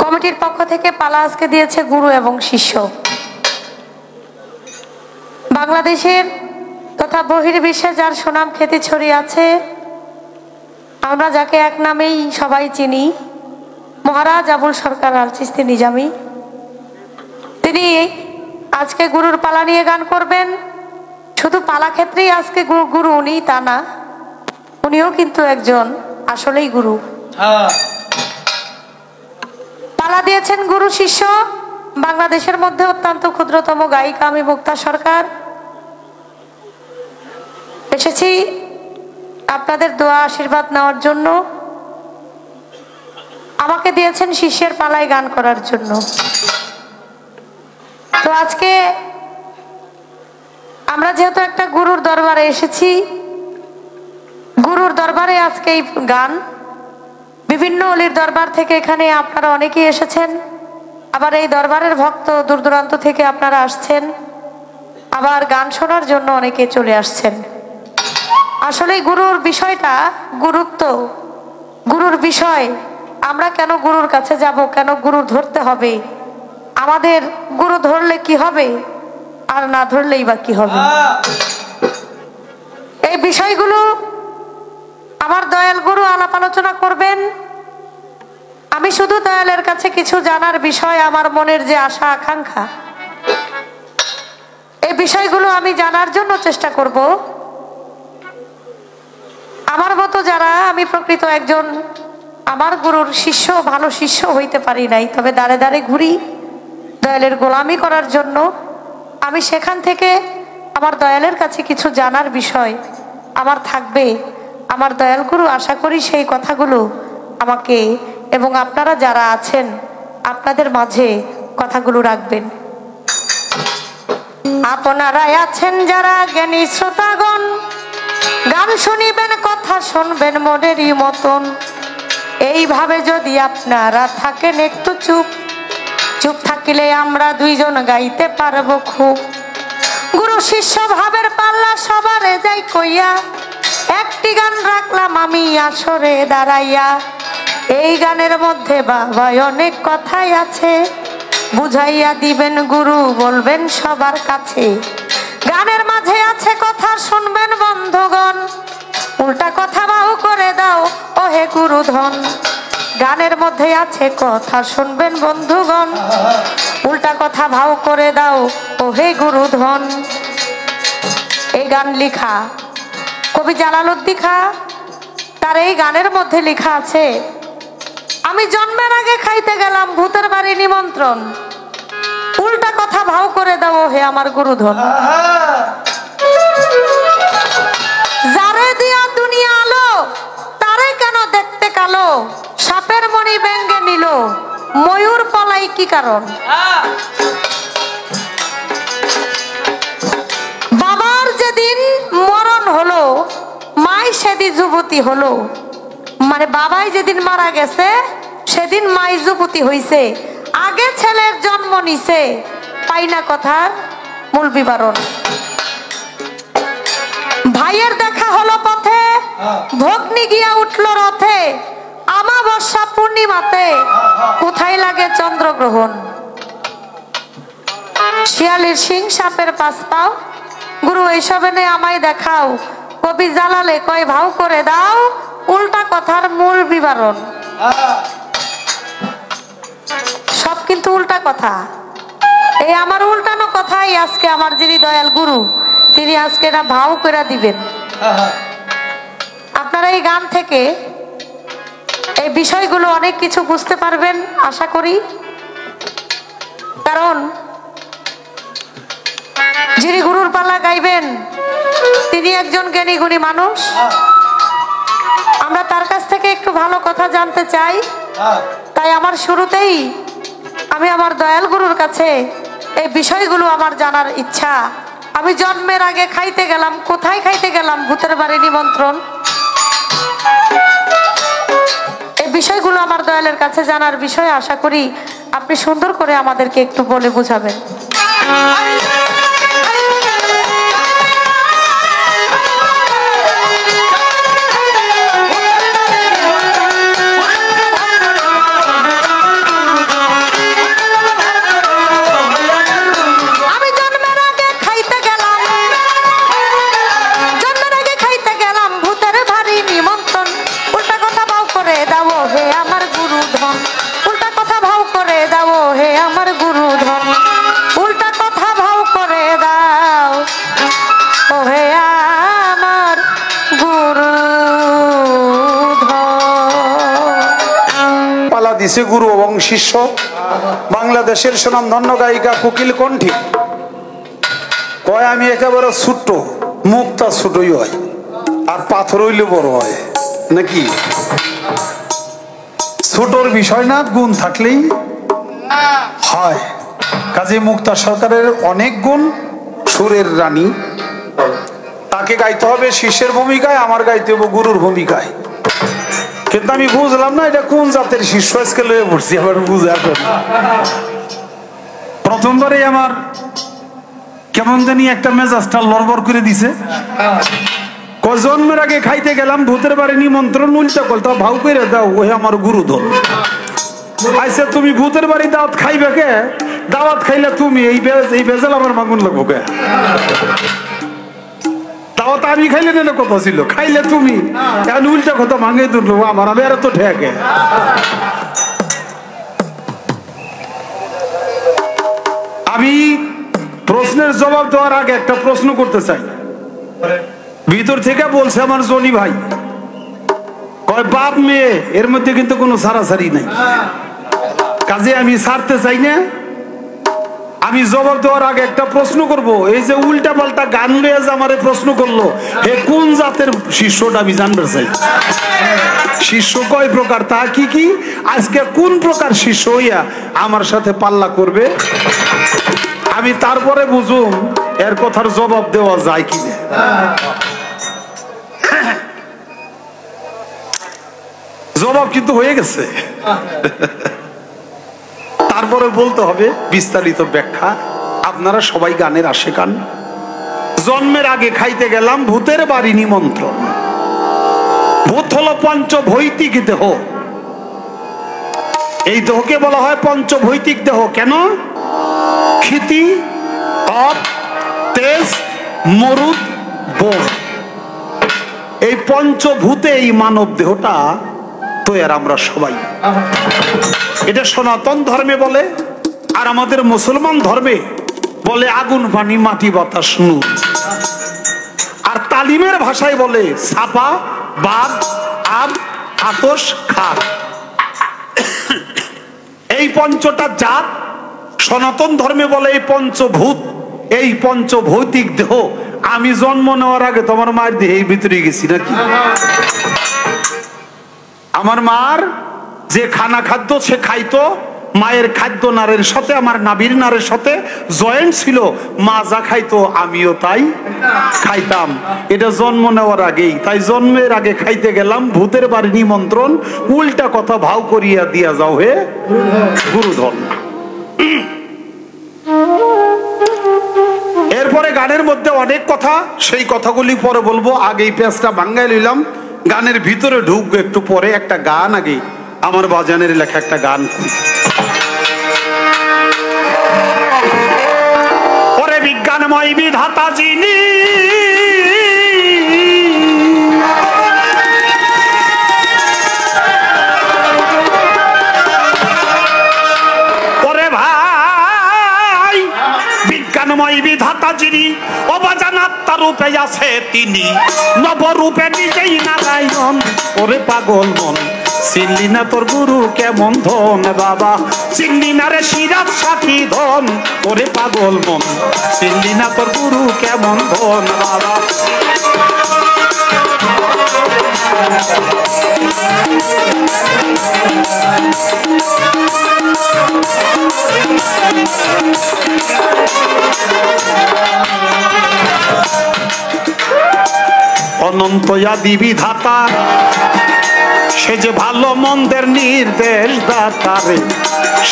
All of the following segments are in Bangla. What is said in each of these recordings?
কমিটির পক্ষ থেকে পালা আজকে দিয়েছে গুরু এবং শিষ্য। বাংলাদেশের তথা বহির্বিশ্বে যার সুনাম খ্যাতি ছড়িয়ে আছে, আমরা যাকে এক নামেই সবাই চিনি, মহারাজ আবুল সরকার আল চিশতি নিজামী, তিনি আজকে গুরুর পালা নিয়ে গান করবেন। শুধু পালা ক্ষেত্রেই আজকে গুরু উনি তা না, উনিও কিন্তু একজন আসলেই গুরু। পালা দিয়েছেন গুরু শিষ্য। বাংলাদেশের মধ্যে অত্যন্ত ক্ষুদ্রতম গায়িকা আমি মুক্তা সরকার এসেছি আপনাদের দোয়া আশীর্বাদ নেওয়ার জন্য। আমাকে দিয়েছেন শিষ্যের পালায় গান করার জন্য। তো আজকে আমরা যেহেতু একটা গুরুর দরবারে এসেছি, গুরুর দরবারে আজকে এই গান, বিভিন্ন অলির দরবার থেকে এখানে আপনারা অনেকেই এসেছেন, আবার এই দরবারের ভক্ত দূর দূরান্ত থেকে আপনারা আসছেন, আবার গান শোনার জন্য অনেকে চলে আসছেন। আসলে গুরুর বিষয়টা গুরুত্ব, গুরুর বিষয়। আমরা কেন গুরুর কাছে যাব, কেন গুরু ধরতে হবে, আমাদের গুরু ধরলে কি হবে আর না ধরলেই বা কি হবে, এই বিষয়গুলো আমার দয়াল গুরু আলাপ আলোচনা করবেন। আমি শুধু দয়ালের কাছে কিছু জানার বিষয়, আমার মনের যে আশা আকাঙ্ক্ষা, এই বিষয়গুলো আমি জানার জন্য চেষ্টা করব। আমার মতো যারা, আমি প্রকৃত একজন আমার গুরুর শিষ্য, ভালো শিষ্য হইতে পারি নাই, তবে দাঁড়ে দাঁড়ে ঘুরি দয়ালের গোলামি করার জন্য। আমি সেখান থেকে আমার দয়ালের কাছে কিছু জানার বিষয় আমার থাকবে। আমার দয়াল গুরু আশা করি সেই কথাগুলো আমাকে এবং আপনারা যারা আছেন আপনাদের মাঝে কথাগুলো রাখবেন। আপনারাই আছেন যারা জ্ঞানী শ্রোতাগণ, গান শুনিবেন কথা শুনবেন মনেরই মতন। এইভাবে যদি আপনারা থাকেন একটু চুপ, চুপ থাকিলে আমরা দুইজন গাইতে পারবো খুব। গুরু শিষ্য ভাবের পাল্লা সবারে যাই কইয়া, একটি গান রাখলাম আমি আসরে দাঁড়াইয়া। এই গানের মধ্যে বাবা অনেক কথাই আছে, বুঝাইয়া দিবেন গুরু বলবেন সবার কাছে। গানের মাঝে আছে কথা শুনবেন বন্ধুগণ, উল্টা কথা বাহু করে দাও ও হে গুরুধন। গানের মধ্যে আছে কথা শুনবেন বন্ধুগণ, উল্টা কথা ভাও করে দাও ও হে গুরুধন। এই গান লিখা কবি জালালউদ্দিন খাঁ, তার এই গানের মধ্যে লেখা আছে, আমি জন্মের আগে খাইতে গেলাম ভূতের বাড়ি নিমন্ত্রণ, উল্টা কথা ভাও করে দাও হে আমার গুরুধন। যারে দিয়া দুনিয়া আলো, তারে কেন দেখতে কালো, সাপের মণি ব্যাঙ্গে নিল, ময়ূর পলাই কি কারণ। বাবার যেদিন মরণ হলো, মাই সেদিন যুবতী হলো। মানে বাবাই যেদিন মারা গেছে সেদিন মাই যুবতী হইছে, আগে ছেলের জন্ম নিছে, পাই না কথার মূল বিবরণ। ভাইয়ের দেখা হলো পথে, ভগ্নি গিয়া উঠলো রথে, আমাবস্যা পূর্ণিমাতে কোথায় লাগে চন্দ্রগ্রহণ। শিয়ালির সিং সাপের পাঁচ পাও, গুরু এইসবে নে আমায় দেখাও, কবি জালালে কয় ভাও করে দাও, উল্টা কথার মূল বিবরণ। সব কিন্তু উল্টা কথা। এই আমার উল্টানো কথাই আজকে আমার যিনি দয়াল গুরু, তিনি আজকে এটা ভাও করে দিবেন। আপনারা এই গান থেকে এই বিষয়গুলো অনেক কিছু বুঝতে পারবেন আশা করি। কারণ যিনি গুরুর পালা গাইবেন তিনি একজন জ্ঞানী গুণী মানুষ। আমরা তার কাছ থেকে একটু ভালো কথা জানতে চাই, তাই আমার শুরুতেই আমি আমার দয়াল গুরুর কাছে এই বিষয়গুলো আমার জানার ইচ্ছা। আমি জন্মের আগে খাইতে গেলাম, কোথায় খাইতে গেলাম, ভূতের বাড়ি নিমন্ত্রণ। এই বিষয়গুলো আমার দয়ালের কাছে জানার বিষয়, আশা করি আপনি সুন্দর করে আমাদেরকে একটু বলে বুঝাবেন। দিছে গুরু এবং শিষ্য। বাংলাদেশের সুনামধন্য গায়িকা কোকিল কণ্ঠী কয় আমি একেবারে ছোট্ট, মুখটা ছোটই হয় আর পাথর হইলে বড় হয় নাকি? ছোটর বিষয় না, গুণ থাকলেই হয়। কাজী মুক্তা সরকারের অনেক গুণ, সুরের রানী। তাকে গাইতে হবে শিষ্যের ভূমিকায়, আমার গাইতে হবে গুরুর ভূমিকায়। কিন্তু আমি বুঝলাম না এটা কোন জাতের শিষ্য আজকে লয়ে পড়ছি, আবার বুঝে আসবে না। প্রথমবারে আমার কেমন জানি একটা মেজাজটা লড়বড় করে দিছে। জন্মের আগে খাইতে গেলাম ভূতের বাড়ি নিমন্ত্রণ, উল্টা কলতা ভাউ করে দাও, ওই আমার গুরুধন। আচ্ছা তুমি ভূতের বাড়ি দাওয়াত খাইবে কে? দাওয়াত খাইলে তুমি এই বেজাল আমার মাগুন লাগবো কে? দাওয়াত আমি খাইলে না কথা ছিল, খাইলে তুমি এখন উল্টা কথা ভাঙে তুললো আমার, আমি আর তো ঠেকে। আমি প্রশ্নের জবাব দেওয়ার আগে একটা প্রশ্ন করতে চাই। ভিতর থেকে বলছে আমার জনি ভাই, কয় বাপ মেয়ে এর মধ্যে কিন্তু কোনো সারাসারি নাই, কাজে আমি ছাড়তে চাই না। আমি জবাব দেওয়ার আগে একটা প্রশ্ন করব। এই যে উল্টা পাল্টা গান লয়ে যে আমারে প্রশ্ন করলো, হে কোন জাতের শিষ্যটা আমি জানতে চাই। শিষ্য কয় প্রকার, তা কি কি? আজকে কোন প্রকার শিষ্য হইয়া আমার সাথে পাল্লা করবে, আমি তারপরে বুঝুম এর কথার জবাব দেওয়া যায় কিনা। জবাব কিন্তু হয়ে গেছে, তারপরে বলতে হবে বিস্তারিত ব্যাখ্যা। আপনারা সবাই গানের আশেকান। জন্মের আগে খাইতে গেলাম ভূতের বাড়ি নিমন্ত্রণ। ভূত হলো পঞ্চভৌতিক দেহ। এই দেহকে বলা হয় পঞ্চভৌতিক দেহ। কেন? ক্ষিতি, তপ, তেজ, মরুদ, বোম, এই পঞ্চভূতে এই মানব দেহটা তৈরি আমরা সবাই। এটা সনাতন ধর্মে বলে, আর আমাদের মুসলমান ধর্মে বলে আগুন, পানি, মাটি, বাতাস, নূর। আর তালিমের ভাষায় বলে ছাপা, বাঘ, আব, আতস, খার। এই পঞ্চটা জাত সনাতন ধর্মে বলে এই পঞ্চভূত, এই পঞ্চভৌতিক দেহ। আমি জন্ম নেওয়ার আগে তোমার মায়ের দেহের ভিতরে গেছি নাকি? আমার মার যে খানা খাদ্য সে খাইতো, মায়ের খাদ্য নারের সাথে আমার নাবির নারের সাথে জয়েন্ট ছিল। মা যা খাইতো আমিও তাই খাইতাম। এটা জন্ম নেওয়ার আগেই। তাই জন্মের আগে খাইতে গেলাম ভূতের বাড়ি নিমন্ত্রণ, উল্টা কথা ভাও করিয়া দিয়া যাও হে গুরুধন। এরপরে গানের মধ্যে অনেক কথা, সেই কথাগুলি পরে বলবো। আগেই পেঁচটা ভাঙ্গাই লইলাম, গানের ভিতরে ঢুকবো একটু পরে। একটা গান আগে আমার বাজানের লেখা একটা গান। ওরে বিজ্ঞানময় বিধাতা যিনি, ওরে ভাই বিজ্ঞানময় বিধাতা যিনি, অবাজান আত্মা রূপে আছে তিনি, নবরূপে নিজেই নারায়ণ। ওরে পাগল মন চিনলি না তোর গুরু কেমন ধন, বাবা চিনলি না রে সিরাজ সাথী ধন। ওরে পাগল মন চিনলি না তোর গুরু কেমন ধন, বাবা। অনন্ত আদি বিধাতা, সে যে ভালো মন্দের নির্দেশ দাতারে,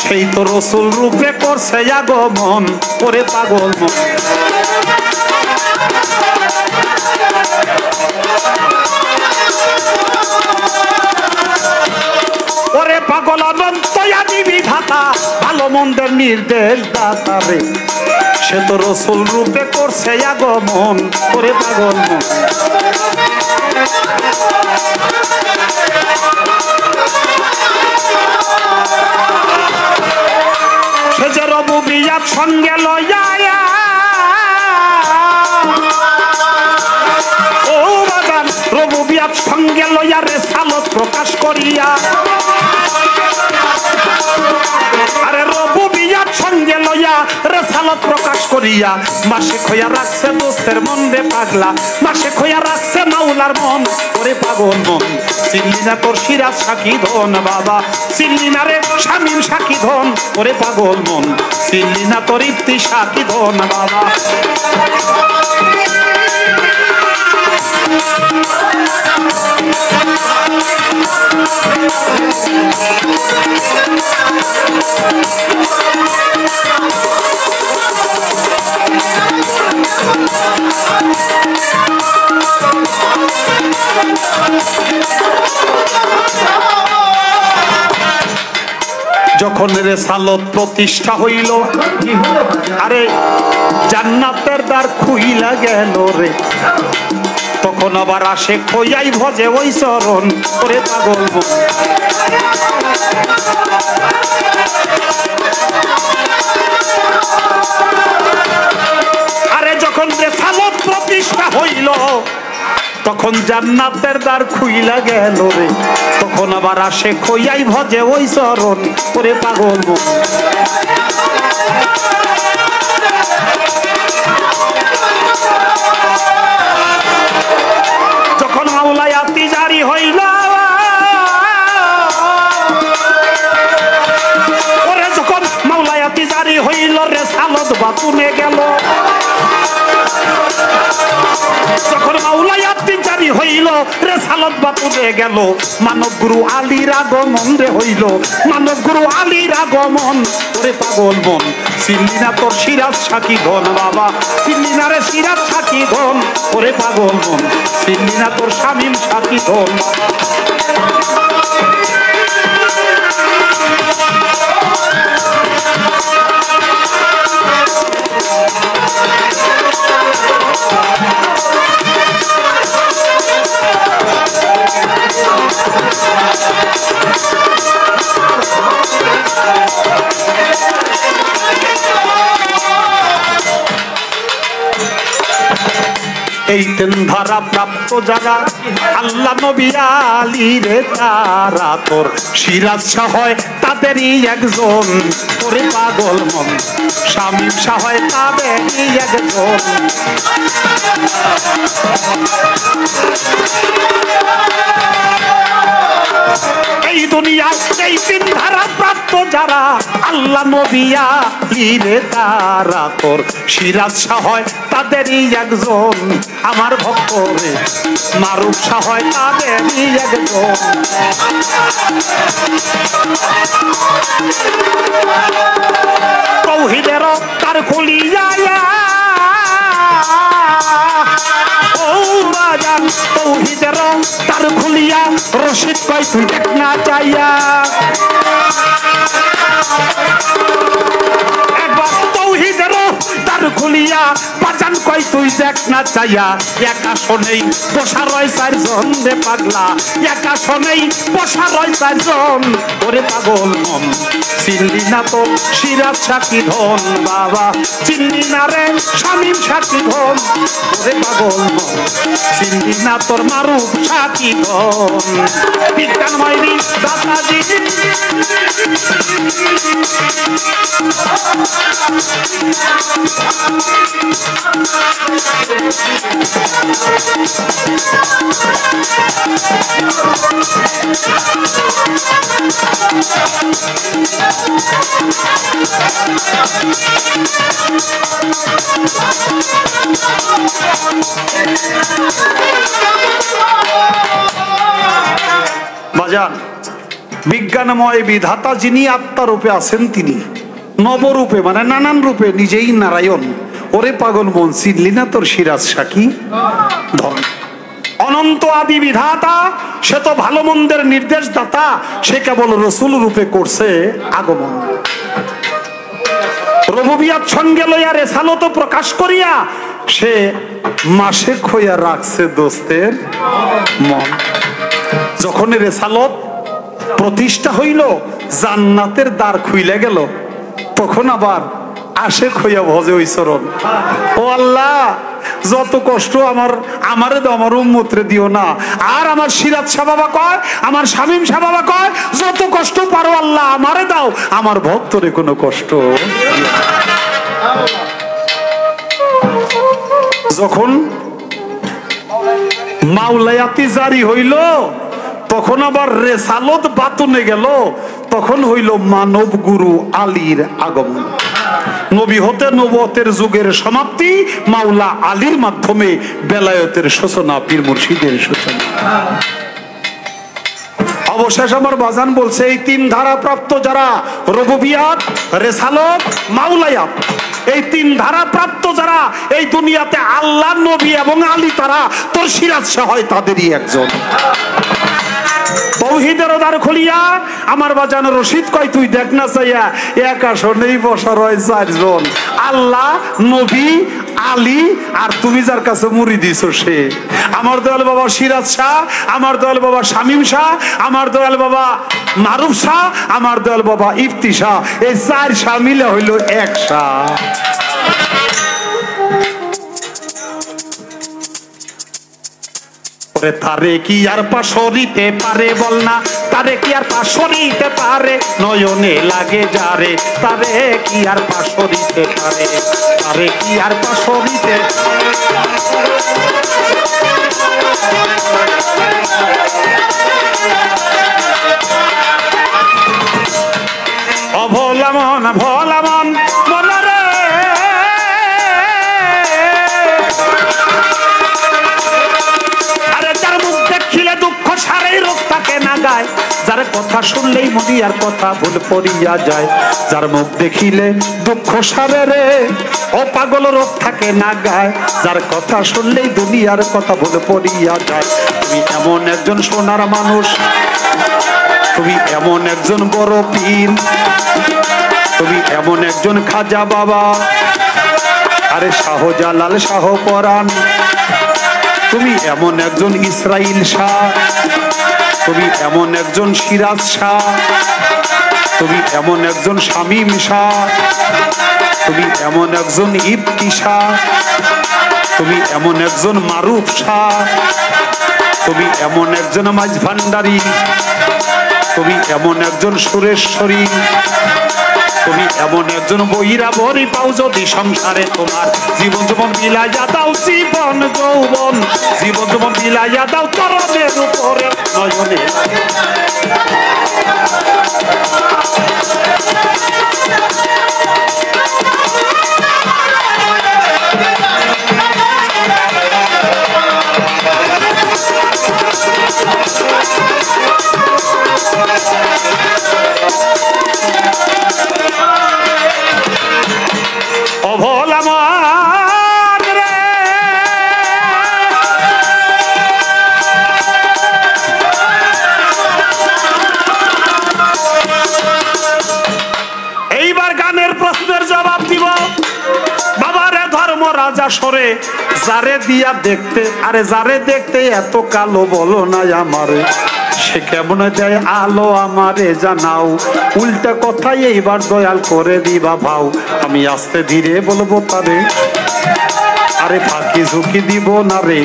সেই তো রসুল রূপে করছে আগমন। ওরে পাগল মন ওরে পাগল অনন্ত আদি বিধাতা, ভালো মন্দের নির্দেশ দাতারে, সে তো রসুল রূপে করছে আগমন। ওরে পাগল মন সে যে রবুবিয়াত সঙ্গে লইয়া, ও বাজান রবুবিয়াত সঙ্গে লইয়া রে সালত প্রকাশ করিয়া, রেসালত প্রকাশ করিয়া মাসে খোয়া রাখছে দোস্তের মন রে পাগলা, মাসে খোয়া রাখছে মাওলার মন ওরে পাগল মন। চিনলি না তোর সিরাজ সাকি ধন বাবা, চিনলি না রে শামীম সাকি ধন ওরে পাগল মন, চিনলি না তোর ইফতি সাকি ধন বাবা। যখন রেসালত প্রতিষ্ঠা হইল, আরে জান্নাতের দ্বার খুইলা গেল রে, তখন আবার আসে খোয়াই ভজে ওই চরণ করে পাগল মন। আরে যখন রেসালত প্রতিষ্ঠা হইল তখন জান্নাতের দ্বার খুইলা গেল রে, তখন আবার আসে খোয়াই ভজে ওই চরণ করে পাগল মন। যখন মাওলায়াতি জারি হইল, ওরে যখন মাওলায়াতি জারি হইল রেসালত বাতুনে গেল, যখন মাওলায়াতি জারি হইল রেসালত বাতুনে গেল, মানব গুরু আলীর আগমন রে হইল, মানব গুরু আলীর আগমন ওরে পাগল মন। চিনলি না তোর সিরাজ সাকি ধন বাবা, চিনলি না রে সিরাজ সাকি ধন ওরে পাগল মন, চিনলি না তোর শামীম সাকি ধন। এই তিন ধারা প্রাপ্ত যারা আল্লাহ নবী আলী রে, তারা তোর সিরাজ শাহ হয় তাদেরই একজন ওরে পাগল মন, শামীম শাহ হয় তাদেরই একজন। এই দুনিয়ায় এই তিন ধারা প্রাপ্ত যারা আল্লাহ নবী আলী রে, তারা তোর সিরাজ শাহ হয় তাদেরই একজন। আমার ভক্ত রে মারুফ শাহ হয় তাদেরই একজন। তৌহিদের তার খুলিয়া ও রাজা, তৌহিদের তার খুলিয়া রশিদ কয় তুই দেখ না চাইয়া, একবার তৌহিদের তার খুলিয়া বাজান কয় তুই দেখ না চাইয়া। একা শোনেই বসা রয় চারজন রে পাগলা, একা শোনেই বসা রয় চারজন ওরে পাগল মন। চিনলি না তো সিরাজ সাকি ধন বাবা, চিনলি না রে শামীম সাকি ধন ওরে পাগল মন, চিনলি না তোর মারুফ সাকি ধন। বিজ্ঞানময় দাতাজি বাজান, বিজ্ঞানময় বিধাতা যিনি আত্মারূপে আছেন তিনি নবরূপে মানে নানান রূপে নিজেই নারায়ণ ওরে পাগল মন। চিনলি না তোর সিরাজ সাকি ধন। অনন্ত আদি বিধাতা সে তো ভালো মন্দের নির্দেশ দাতা, সে কেবল রসুল রূপে করছে আগমন। রবুবিয়াত সঙ্গে লইয়া রেসালত প্রকাশ করিয়া সে মাসে খোয়া রাখছে দোস্তের মন। যখন রেসালত প্রতিষ্ঠা হইল জান্নাতের দ্বার খুইলে গেল, তখন আবার আশেক হইয়া ভজে ওই চরণ। ও আল্লাহ, যত কষ্ট আমারে দাও, আমার উম্মতরে দিও না। আর আমার সিরাজ শাহ বাবা কয়, আমার শামীম শাহ বাবা কয়, যত কষ্ট পারো আল্লাহ আমারে দাও, আমার ভক্তরে কোনো কষ্ট। যখন মাওলায়াতি জারি হইল তখন আবার রেসালত বাতুনে গেল, তখন হইল মানব গুরু আলীর আগমন। নবী হতে নবুয়তের যুগের সমাপ্তি, মাওলা আলীর মাধ্যমে বেলায়েতের সূচনা, পীর মুর্শিদের সূচনা। অবশেষ আমার বাজান বলছে এই তিন ধারা প্রাপ্ত যারা, রুবুবিয়াত, রিসালাত, মাওলায়াত, এই তিন ধারা প্রাপ্ত যারা এই দুনিয়াতে আল্লাহ, নবী এবং আলী, তারা তোর সিরাজ শাহ হয় তাদেরই একজন। তৌহিদের দ্বার খুলিয়া আমার বাজান রশিদ কয় তুই দেখ না চাইয়া এক আসনেই বসা রয় চারজন, আল্লাহ, নবী, আলী, আর তুমি যার কাছে মুড়ি দিছো সে। আমার দয়াল বাবা সিরাজ শাহ, আমার দয়াল বাবা শামীম শাহ, আমার দয়াল বাবা মারুফ শাহ, আমার দয়াল বাবা ইফতি শাহ, এই চার শাহ মিলে হইল এক শাহ। তারে কি আর পাশরিতে পারে বল না, তারে কি আর পাশরিতে পারে, নয়নে লাগে যারে, তারে কি আর পাশরিতে পারে, তারে কি আর পাশরিতে। অভোলা মন, ভোলা মন, মনে রে দুঃখ সারে রোগ তাকে না গায়, যার কথা শুনলেই মনিয়ার কথা ভুল পড়িয়া যায়, যার মুখ দেখিলে দুঃখ সারে রে, ও পাগল রোগ থাকে না গায়, যার কথা শুনলেই দুনিয়ার কথা ভুল পড়িয়া যায়। তুমি এমন একজন সোনার মানুষ, তুমি এমন একজন বড় পীর, তুমি এমন একজন খাজা বাবা, আরে শাহজালাল শাহ পরাণ, তুমি এমন একজন ইসরাইল শাহ, তুমি এমন একজন সিরাজ শাহ, তুমি এমন একজন শামীম শাহ, তুমি এমন একজন ইফতি শাহ, তুমি এমন একজন মারুফ শাহ, তুমি এমন একজন মাঝ ভান্ডারী, তুমি এমন একজন সুরেশ্বরী, তুমি এমন একজন বহিরা ভরি পাও যদি সংসারে তোমার, জীবন জীবন বিলাইয়া দাও, জীবন যৌবন, জীবন জীবন বিলাইয়া দাও চরণের উপরে নয়নে। সরে যারে দিয়া দেখতে, আরে যারে দেখতে এত কালো বলো না আমারে, সে কেমন দেয় আলো আমারে জানাও, উল্টা কথাই এইবার দয়াল করে দিবা ভাও, আমি আস্তে ধীরে বলবো তারে, আরে ফাঁকি ঝুঁকি দিব না রে,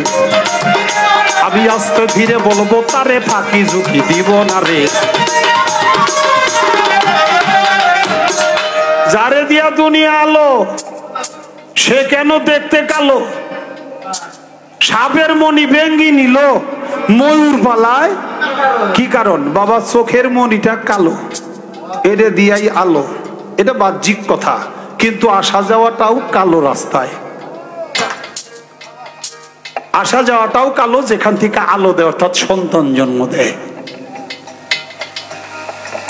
আমি আস্তে ধীরে বলবো তারে, ফাঁকি ঝুঁকি দিব না রে। যারে দিয়া দুনিয়া আলো সে কেন দেখতে কালো, সাপের মণি ভেঙ্গি নিল ময়ূর পালায়, কি কারণ? বাবা চোখের মণিটা কালো, এটা দিয়াই আলো, এটা বাহ্যিক কথা, কিন্তু আসা যাওয়াটাও কালো, রাস্তায় আসা যাওয়াটাও কালো, যেখান থেকে আলো দেয় অর্থাৎ সন্তান জন্ম দেয়।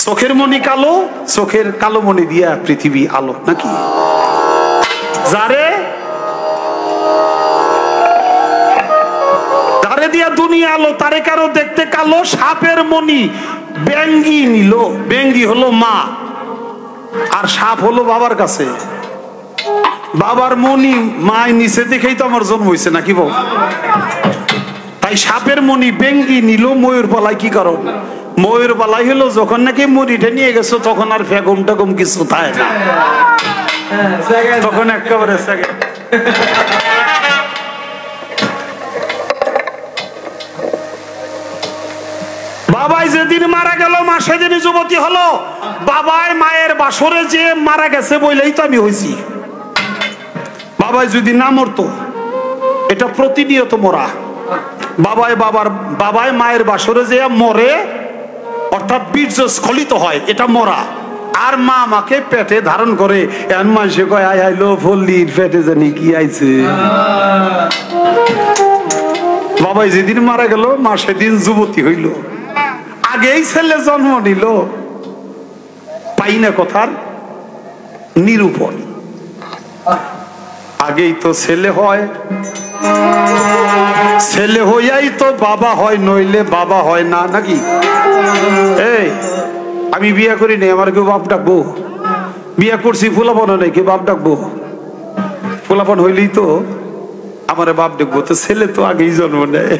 চোখের মণি কালো, চোখের কালো মণি দিয়া পৃথিবী আলো নাকি? যারে দিয়া দুনিয়া আলো তারে কারো দেখতে কালো, সাপের মণি বেঙ্গি নিল, বেঙ্গি হলো মা আর সাপ হলো বাবার কাছে, বাবার মণি মায় নিচে দেখেই তো আমার জন্ম হয়েছে নাকি বল? তাই সাপের মণি বেঙ্গি নিল ময়ূর পালায়, কি কারণ? ময়ূর পালাই হলো যখন নাকি মণিটা নিয়ে গেছো তখন আর ফেগম টেগম কিছু থাকে না, তখন একেবারে বাবাই যেদিন মারা গেল মা সেদিন যুবতী হলো, বাবাই মায়ের বাসরে যে মারা গেছে বলেই তো আমি হয়েছি। বাবাই যদি না মরতো এটা প্রতিনিয়ত মরা। বাবায় মায়ের বাসরে যে মরে, অর্থাৎ বীর্য স্খলিত হয়, এটা মরা। আর মা আমাকে পেটে ধারণ করে, এমন মানুষে কয় আই আইলো ফল্লির পেটে জানি কি আইছে। বাবাই যেদিন মারা গেল, মা সেদিন যুবতী হইল। আগেই ছেলে জন্ম নিল, পাই না কথার নিরূপণ। আগেই তো ছেলে হয়, ছেলে হইয়াই তো বাবা হয়, নইলে বাবা হয় না, নাকি? এই আমি বিয়ে করি নি, আমার কেউ বাপ ডাকবো? বিয়ে করছি ফুলাপন নেই, কেউ বাপ ডাকবো? ফুলাপন হইলেই তো আমার বাপ ডাকবো। তো ছেলে তো আগেই জন্ম নেয়।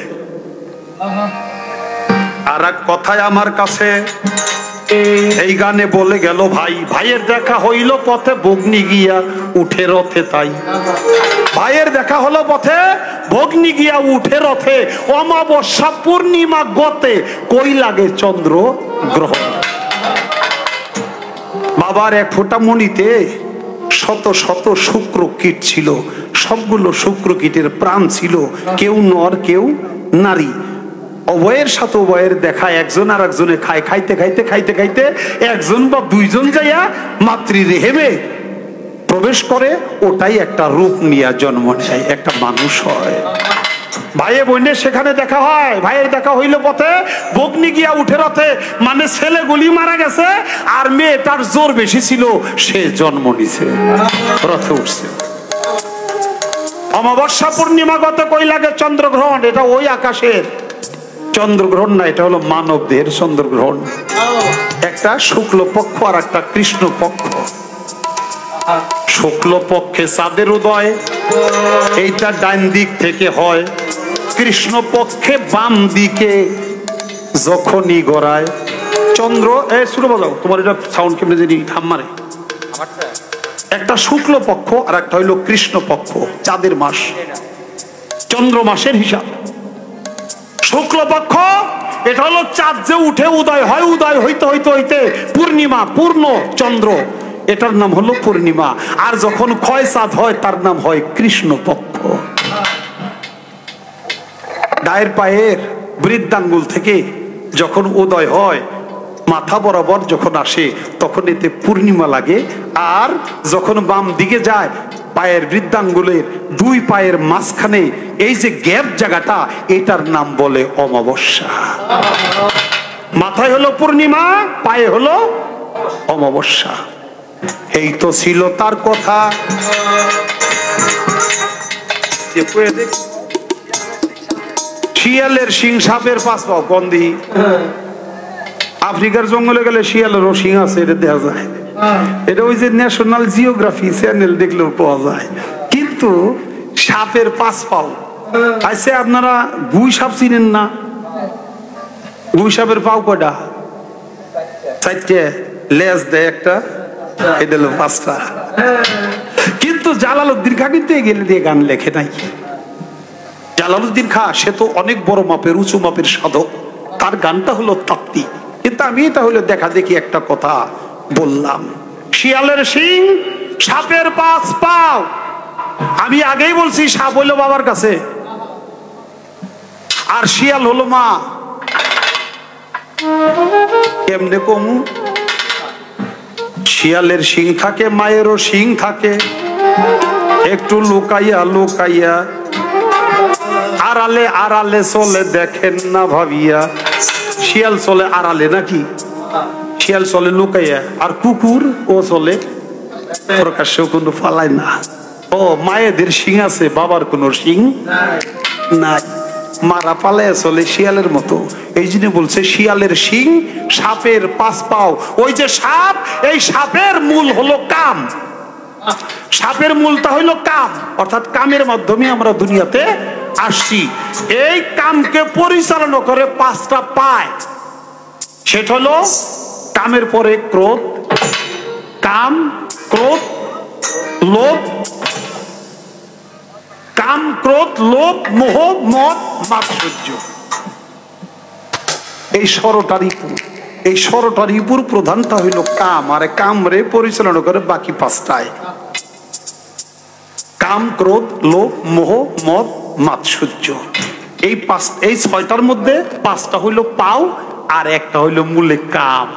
আর এক কথায় আমার কাছে এই গানে বলে গেল ভাই, ভাইয়ের দেখা হইল পথে ভগ্নি গিয়া উঠে রথে। তাই ভাইয়ের দেখা হলো পথে, ভগ্নি গিয়া উঠে রথে। অমাবস্যা পূর্ণিমা গতে, কই লাগে চন্দ্র গ্রহণ। বাবার এক ফোঁটা মণিতে শত শত শুক্র কীট ছিল। সবগুলো শুক্র কীটের প্রাণ ছিল, কেউ নর কেউ নারী। উভয়ের সাথে উভয়ের দেখা, একজন আর একজনে খায়। খাইতে খাইতে খাইতে খাইতে একজন বা দুইজন যাইয়া মাতৃ রেহেমে প্রবেশ করে, ওটাই একটা রূপ নিয়ে জন্ম নেয়, একটা মানুষ হয়। ভাইয়ে বোনের সেখানে দেখা হয়। ভাইয়ের দেখা হইল পথে, ভগ্নি গিয়া উঠে রথে। মানে ছেলে গুলি মারা গেছে, আর মেয়েটার জোর বেশি ছিল, সে জন্ম নিছে, রথে উঠছে। অমাবস্যা পূর্ণিমা গতে, কই লাগে চন্দ্রগ্রহণ। এটা ওই আকাশের চন্দ্রগ্রহণ না, এটা হলো মানব দেহের চন্দ্রগ্রহণ। একটা শুক্ল পক্ষ আর একটা কৃষ্ণ পক্ষ। শুক্ল পক্ষে চাঁদের উদয়, এইটা ডান দিক থেকে হয়। কৃষ্ণ পক্ষে বাম দিকে যখনই গড়ায় চন্দ্র। শুরু বাজাও, তোমার এটা সাউন্ড কেমনে জানি থাম মারে। একটা শুক্ল পক্ষ আর একটা হইল কৃষ্ণ পক্ষ, চাঁদের মাস, চন্দ্র মাসের হিসাব। শুক্লপক্ষ এটা হলো চাঁদ যে উঠে উদয় হয়, উদয় হইতে হইতে হইতে পূর্ণিমা, পূর্ণ চন্দ্র, এটার নাম হলো পূর্ণিমা। আর যখন ক্ষয় চাঁদ হয়, তার নাম হয় কৃষ্ণ পক্ষ। ডায়ের পায়ের বৃদ্ধাঙ্গুল থেকে যখন উদয় হয়, মাথা বরাবর যখন আসে, তখন এতে পূর্ণিমা লাগে। আর যখন বাম দিকে যায়, পায়ের বৃদ্ধাঙ্গুলের দুই পায়ের মাঝখানে এই যে গ্যাপ জায়গাটা, এটার নাম বলে অমাবস্যা। মাথায় হলো পূর্ণিমা, পায়ে হলো অমাবস্যা। এই তো ছিল তার কথা। শিয়ালের শিং, সাপের পাঁচ পাও, কন্দি। আফ্রিকার জঙ্গলে গেলে শিয়ালেরও শিং আছে, এটা দেখা যায়। এটা ওই যে ন্যাশনাল জিওগ্রাফি চ্যানেল দেখলেও পাওয়া যায়। কিন্তু সাপের পাঁচ পাও আছে। আপনারা গুই সাপ চিনেন না? গুই সাপের পাও কয়টা? চারটে। লেজ দেয় একটা, এটা হলো পাঁচটা। কিন্তু জালালউদ্দিন খা কিন্তু এগুলো দিয়ে গান লেখে নাই। জালালউদ্দিন খা সে তো অনেক বড় মাপের, উঁচু মাপের সাধক, তার গানটা হলো তাত্ত্বিক। কিন্তু আমি এটা হলো দেখা দেখি একটা কথা বললাম। শিয়ালের শিং, সাপের পাঁচ পাও। আমি আগেই বলছি, সাপ হইলো বাবার কাছে, আর শিয়াল হলো মা। কেমনে কমু? শিয়ালের শিং থাকে, মায়েরও শিং থাকে। একটু লুকাইয়া লুকাইয়া, আড়ালে আড়ালে চলে, দেখেন না ভাবিয়া। শিয়াল চলে আড়ালে, নাকি? শিয়াল চলে লুকাইয়া। আর কুকুর ও চলে প্রকাশ্যেও, কোনো ফালায় না। ও মায়েদের শিং আছে, বাবার কোনো শিং নাই। মারা পালায় চলে শিয়ালের মতো। এই জন্য বলছে শিয়ালের শিং, সাপের পাঁচ পাও। ওই যে সাপ, এই সাপের মূল হলো কাম। সাপের মূলটা হইলো কাম, অর্থাৎ কামের মাধ্যমে আমরা দুনিয়াতে আসছি। এই কামকে পরিচালনা করে পাঁচটা পায়। সেটা হলো কামের পরে ক্রোধ, কাম, ক্রোধ, লোভ। কাম, ক্রোধ, লোভ, মোহ, মদ, মাৎসর্য। এই ষড়টারই এই ষড়টার উপর প্রধানটা হইল কাম। আর কামরে পরিচালনা করে বাকি পাঁচটায়। কাম, ক্রোধ, লোভ, মোহ, মদ, মাৎসর্য। এই ছয়টার মধ্যে পাঁচটা হইল পাও আর একটা হইল মূলে কাম।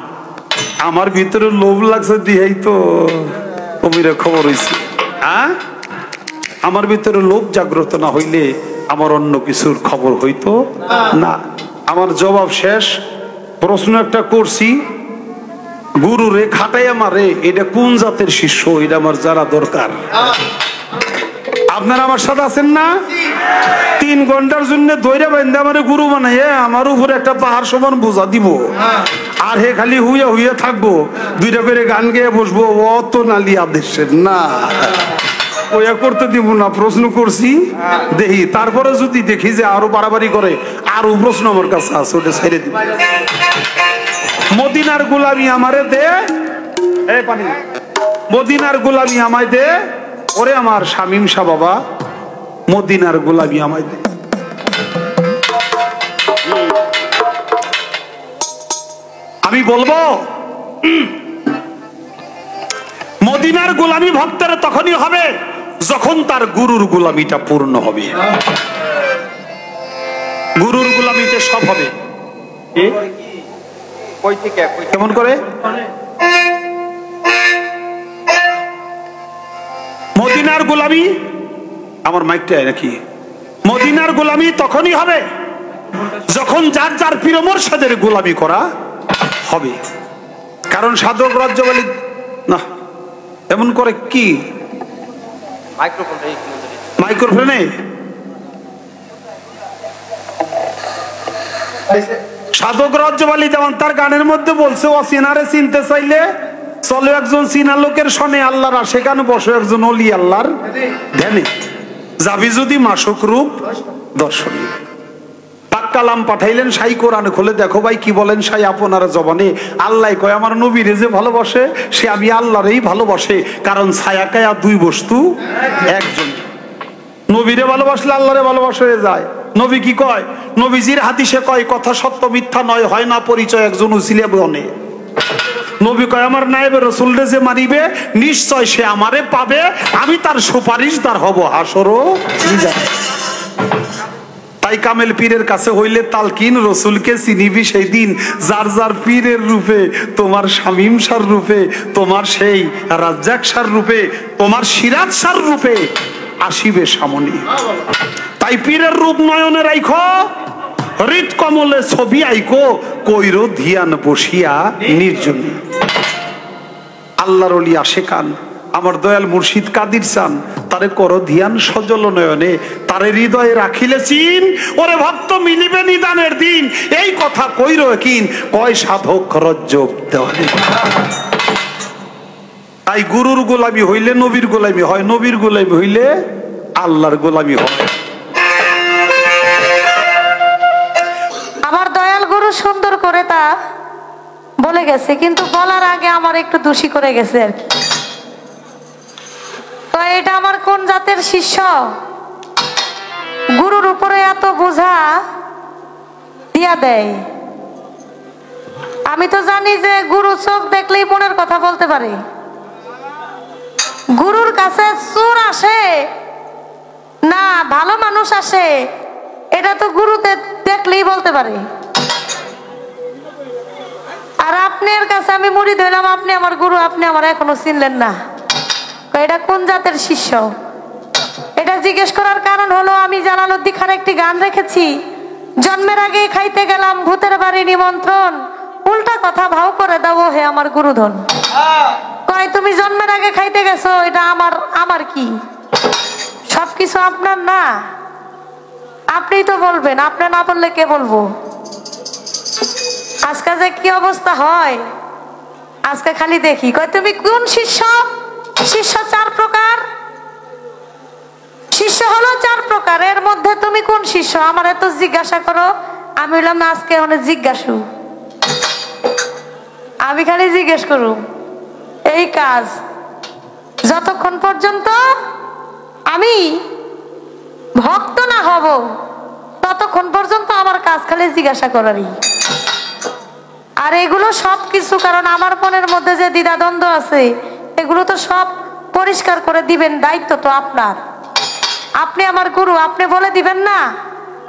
আমার ভিতরে লোভ লাগছে দিয়েই তো কবিরা খবর হয়েছে। হ্যাঁ, আমার ভিতরে লোভ জাগ্রত না হইলে আমার অন্য কিছুর খবর হইতো না। আমার জবাব শেষ। প্রশ্ন একটা করছি, গুরু রে খাটাই আমারে, এটা কোন জাতের শিষ্য, এটা আমার জানা দরকার। আপনারা আমার সাথে আছেন না? 3 ঘন্টার জন্য দৈরা বাইন্দা আমার গুরু বানাইয়ে আমার উপরে একটা পাহাড় সমান বোঝা দিব, আর হে খালি হুইয়া হুইয়া থাকবো, 2টা করে গান গেয়ে বসবো, অত নালি আদেশের না, ওয়া করতে দিব না। প্রশ্ন করছি দেখি, তারপরে যদি দেখি যে আরো বাড়াবাড়ি করে, আরো প্রশ্ন আমার কাছে আছে, ওটা ছেড়ে দিব। মদিনার গোলামি আমারে দে, এই পানি, মদিনার গোলামি আমায় দে। ওরে আমার শামীম শাহ বাবা, মদিনার গোলামি আমায় দে। আমি বলবো মদিনার গোলামি ভক্তের তখনই হবে যখন তার গুরুর গোলামিটা পূর্ণ হবে। গুরুর গোলামিতে সব হবে। কেমন করে? মদিনার গোলামি, আমার মাইকটা নাকি, মদিনার গোলামি তখনই হবে যখন যার যার পীর মুর্শিদের গোলামি করা হবে। কারণ সাধক রাজ্যবালী না এমন করে কি, মাইক্রোফোনে সাধক রাজ্যবালী যেমন তার গানের মধ্যে বলছে, অচিনারে চিনতে চাইলে চলো একজন চিনা লোকের শোনে আল্লাহর, সেখানে বসে একজন অলি আল্লাহর ধ্যানে, যাবি যদি মাসুক রূপ দর্শন। পাক্কালাম পাঠাইলেন সাই, কোরআন খুলে দেখো ভাই কি বলেন সাই আপনার জবানে। আল্লাহ কয় আমার নবীরে যে ভালোবাসে সে আমি আল্লাহরেই ভালোবাসে, কারণ ছায়া কায়া 2 বস্তু একজন। নবীরে ভালোবাসলে আল্লাহরে ভালোবাসা হয়ে যায়। নবী কি কয়? নবীজির হাদিসে কয় কথা সত্য মিথ্যা নয়, হয় না পরিচয় একজন উসিলে বনে। নবী কয় আমার নায়েবে রাসূলরে যে মারিবে নিশ্চয় সে আমারে পাবে, আমি তার সুপারিশদার হব হাসরও মিজান। তাই কামেল পীরের কাছে হইলে তালকিন, রসুলকে চিনিবি সেই দিন যার যার পীরের রূপে, তোমার শামীম শাহর রূপে, তোমার সেই রাজ্জাক শাহর রূপে, তোমার সিরাজ শাহর রূপে আসিবে সামনে। তাই পীরের রূপ নয়নে রাইখো, হৃদ কমলে ছবি আইকো, কইরো ধিয়ান বসিয়া নির্জনে। আল্লাহর ওলি আশেকান আমার দয়াল মুর্শিদ কাদির চান, তারে করো ধ্যান সজল নয়নে, তারে হৃদয়ে রাখিলে চিন, ওরে ভক্ত মিলিবে নিদানের দিন। এই কথা কইরো কিন, কয় সাধক রজ্জব দেওয়ালে। তাই গুরুর গোলামি হইলে নবীর গোলামি হয়, নবীর গোলামি হইলে আল্লাহর গোলামি হয়। আমার দয়াল গুরু সুন্দর করে তা বলে গেছে, কিন্তু বলার আগে আমার একটু দোষী করে গেছে আর কি। তো এটা আমার কোন জাতের শিষ্য? গুরুর উপরে এত বোঝা দিয়া দেয়। আমি তো জানি যে গুরু চোখ দেখলেই মনের কথা বলতে পারে। গুরুর কাছে চোর আসে না ভালো মানুষ আসে, এটা তো গুরুতে দেখলেই বলতে পারে। আর আপনার কাছে আমি মুড়ি ধরলাম, আপনি আমার গুরু, আপনি আমার এখনো চিনলেন না। এটা কোন জাতের শিষ্য? এটা জিজ্ঞেস করার কারণ হলো আমি জালালউদ্দিন খান একটি গান রেখেছি, জন্মের আগে খাইতে গেলাম ভূতের বাড়ি নিমন্ত্রণ, উল্টা কথা ভাও করে দাও হে আমার গুরুধন। কয় তুমি জন্মের আগে খাইতে গেছো, এটা আমার কি? সবকিছু আপনার না, আপনিই তো বলবেন, আপনি না বললে কে বলবো? আজকে যে কি অবস্থা হয়, আজকে খালি দেখি কয় তুমি কোন শিষ্য? শিষ্য 4 প্রকার, শিষ্য হলো 4 প্রকার। এর মধ্যে তুমি কোন শিষ্য? আমার এত জিজ্ঞাসা করো, আমি বললাম না আজকে অনেক জিজ্ঞাসু, আমি খালি জিজ্ঞেস করু এই কাজ। যতক্ষণ পর্যন্ত আমি ভক্ত না হব ততক্ষণ পর্যন্ত আমার কাজ খালি জিজ্ঞাসা করারই। আর এগুলো সব কিছু, কারণ আমার মনের মধ্যে যে দ্বিধাদ্বন্দ্ব আছে এগুলো তো সব পরিষ্কার করে দিবেন, দায়িত্ব তো আপনার। আপনি আমার গুরু, আপনি বলে দিবেন না?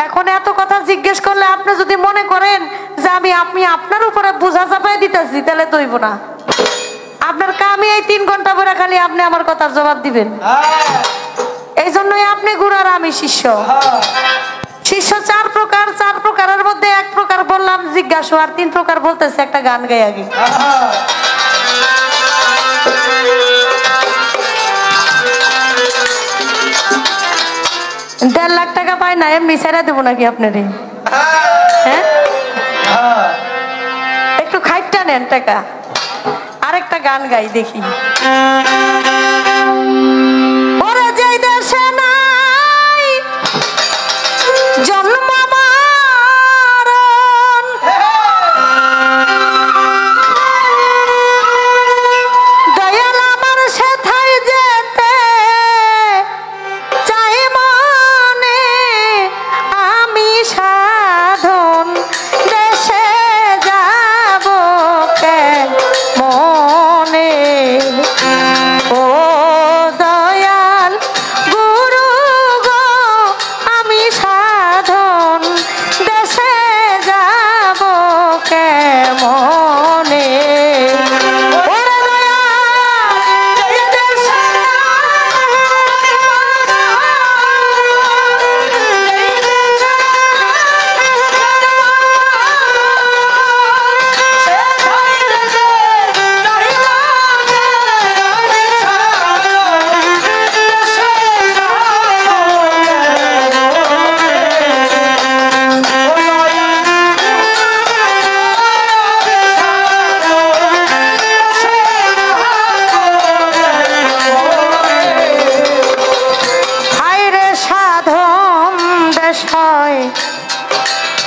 এখন এত কথা জিজ্ঞেস করলে আপনি যদি মনে করেন যে আমি আপনার উপরে বোঝা চাপাই দিতেছি, তাহলে দইব না। আপনার কামই এই 3 ঘন্টা পরে খালি আপনি আমার কথার জবাব দিবেন। এই জন্যই আপনি গুরু আর আমি শিষ্য। শিষ্য 4 প্রকার, 4 প্রকারের মধ্যে 1 প্রকার বললাম জিজ্ঞাসা, আর 3 প্রকার বলতেছে একটা গান গাই আগে। 1.5 লাখ টাকা পাই না, এমনি ছেড়ে দেবো নাকি আপনারে? হ্যাঁ, একটু খাইটা নেন টাকা। আরেকটা গান গাই দেখি। ওরে যেই দেশে নাই জন্ম মরণ, দয়াল আমার সেথায় যেতে চাই মনে, আমি সাধন দেশে যাব মনে। ও দয়াল গুরু গো, আমি সাধন দেশে যাব কেমনে।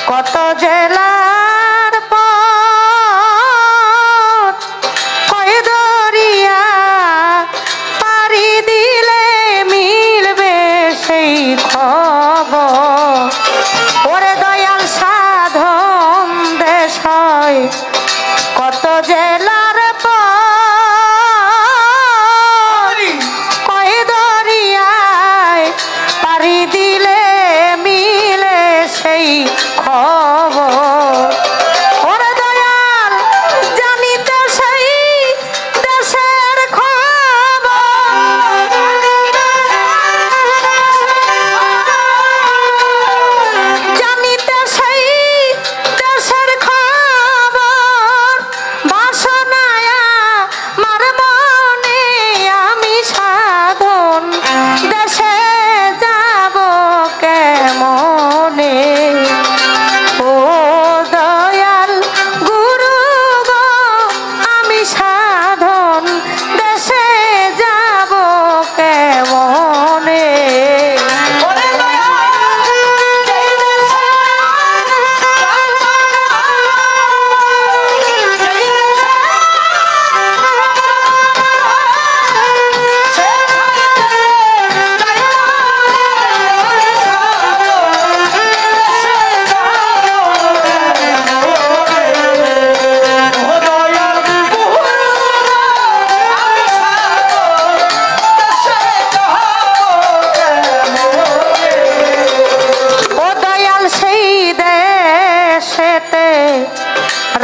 কত জেলার পথ, কয় দরিয়া পাড়ি দিলে মিলবে সেই খবর। ওরে দয়াল সাধন দেশ হয় কত জেলার পথ, কয় দরিয়ায় পাড়ি দিলে মিলে সেই খবর। ওরে দয়াল জানিতে সেই দেশের খবর, জানিতে সেই দেশের খবর। বাসনায় আমার মনে, আমি সাধন দেশে যাব কেমনে। ও দয়াল গুরু গো, আমি সাধন দেশে যাব কেমনে।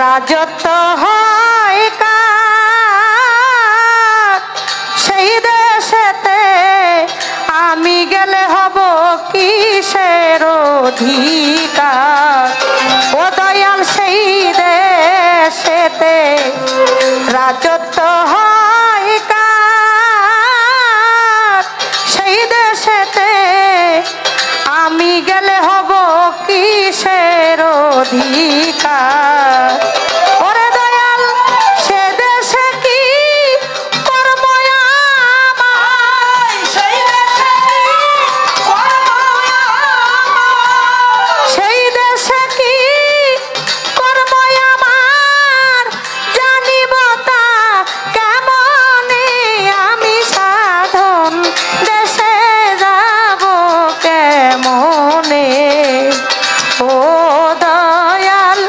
রাজত্ব হয় কার, সেই দেশেতে আমি গেলে হব কিসের অধিকার। ও দয়াল সেই দেশেতে রাজত্ব হয় কার, সেই দেশেতে আমি গেলে হব কিসের অধিকার। ওরে দয়াল সে দেশে কি কর্ম আমার, সেই দেশে কি কর্ম আমার, সেই দেশে কি কর্ম আমার, জানিব তা কেমনে। আমি সাধন দেশে যাব কেমনে। ও দয়াল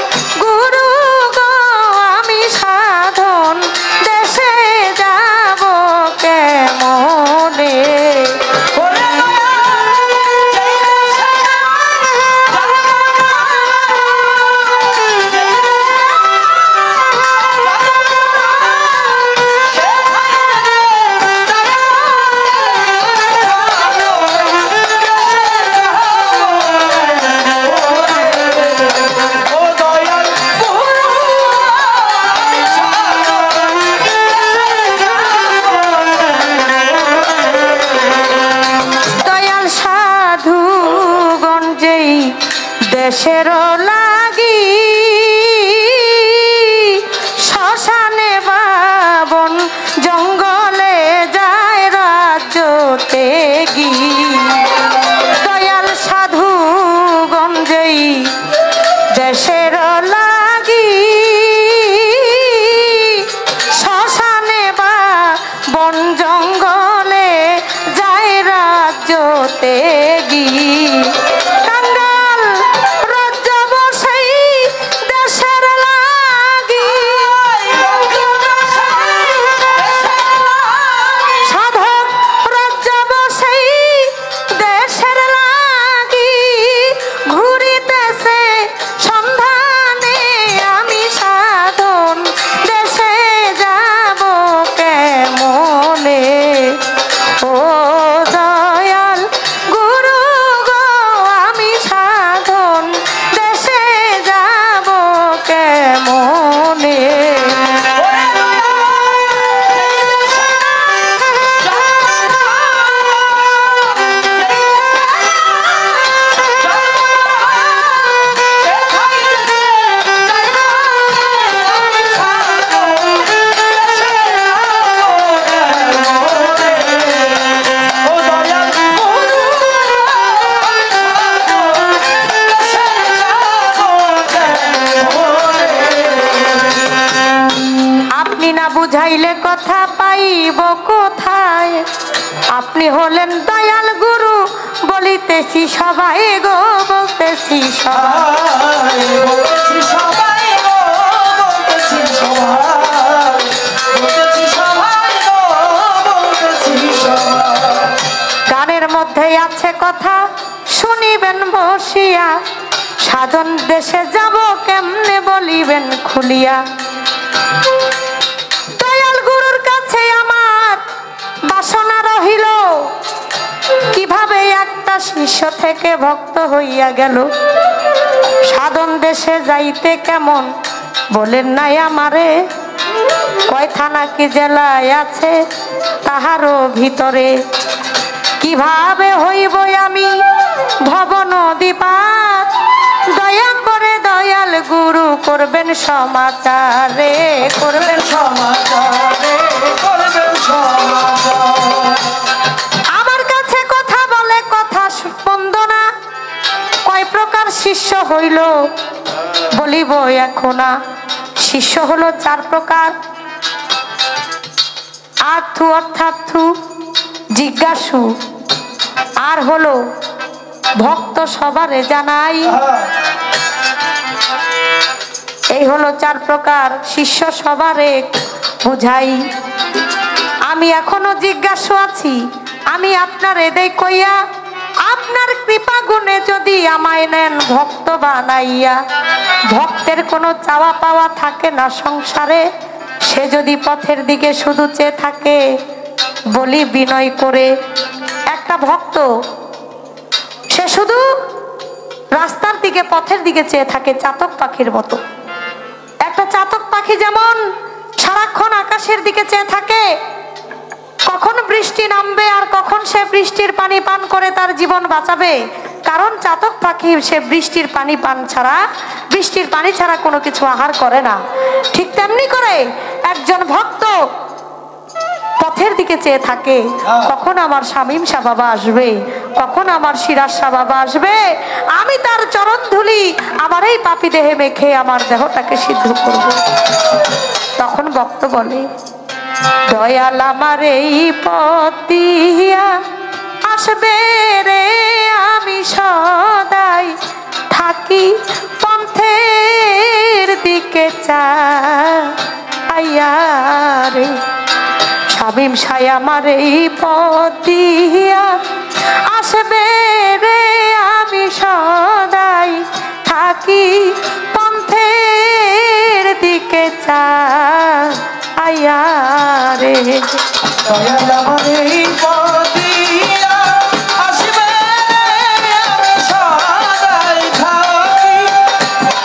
দেশের লাগি শ্মশানে বাবন জঙ্গলে যায় রাজ্য ত্যাগী দয়াল সাধু গঞ্জেই দেশের লাগি শ্মশানে বাবন জঙ্গলে যায় রাজ্য ত্যাগী বুঝাইলে কথা পাইব কোথায় আপনি হলেন দয়াল গুরু বলিতেছি সবাই গো বলতেছি গানের মধ্যে আছে কথা শুনিবেন বসিয়া সাধন দেশে যাব কেমনে বলিবেন খুলিয়া বাসনা রহিল কিভাবে একটা শিষ্য থেকে ভক্ত হইয়া গেল সাধন দেশে যাইতে কেমন বলেন নাই আমারে কয় থানা কি জেলায় আছে তাহারও ভিতরে কিভাবে হইব আমি ভব নদী পার দয়া করে দয়াল গুরু করবেন সমাচারে করবেন সমাচারে আমার কাছে কথা বলে কথা স্পন্দনা কয় প্রকার শিষ্য হইল বলিব এখন শিষ্য হলো 4 প্রকার আর্থু অর্থাৎ জিজ্ঞাসু আর হলো ভক্ত সবারে জানাই এই হলো 4 প্রকার শিষ্য সবারে বুঝাই আমি এখনো জিজ্ঞাসু আছি আমি আপনার এদের কইয়া আপনার কৃপা গুণে যদি আমায় নেন ভক্ত বানাইয়া ভক্তের কোনো চাওয়া পাওয়া থাকে না সংসারে সে যদি পথের দিকে শুধু চেয়ে থাকে বলি বিনয় করে একটা ভক্ত সে শুধু রাস্তার দিকে পথের দিকে চেয়ে থাকে চাতক পাখির মতো একটা চাতক পাখি যেমন সারাক্ষণ আকাশের দিকে চেয়ে থাকে কখন বৃষ্টি নামবে আর কখন সে বৃষ্টির পানি পান করে তার জীবন বাঁচাবে কারণ চাতক পাখি সে বৃষ্টির পানি পান ছাড়া বৃষ্টির পানি ছাড়া কোনো কিছু আহার করে না ঠিক তেমনি করে একজন ভক্ত পথের দিকে চেয়ে থাকে কখন আমার শামীম শাহ বাবা আসবে কখন আমার সিরাজ শাহ বাবা আসবে আমি তার চরণ ধুলি আমার এই পাপী দেহে মেখে আমার দেহটাকে সিদ্ধ করব তখন ভক্ত বলে দয়াল আমার এই পথ দিয়া আসবে রে আমি সদাই থাকি পন্থের দিকে চাইয়া রে শামীম শাহ আমার এই পথ দিয়া আসবে রে আমি সদাই থাকি পন্থের দিকে চাইয়া রে দয়াল আমার এই পথ দিয়া আসবে রে আমি সদাই থাকি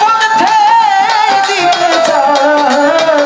পন্থের দিকে চাইয়া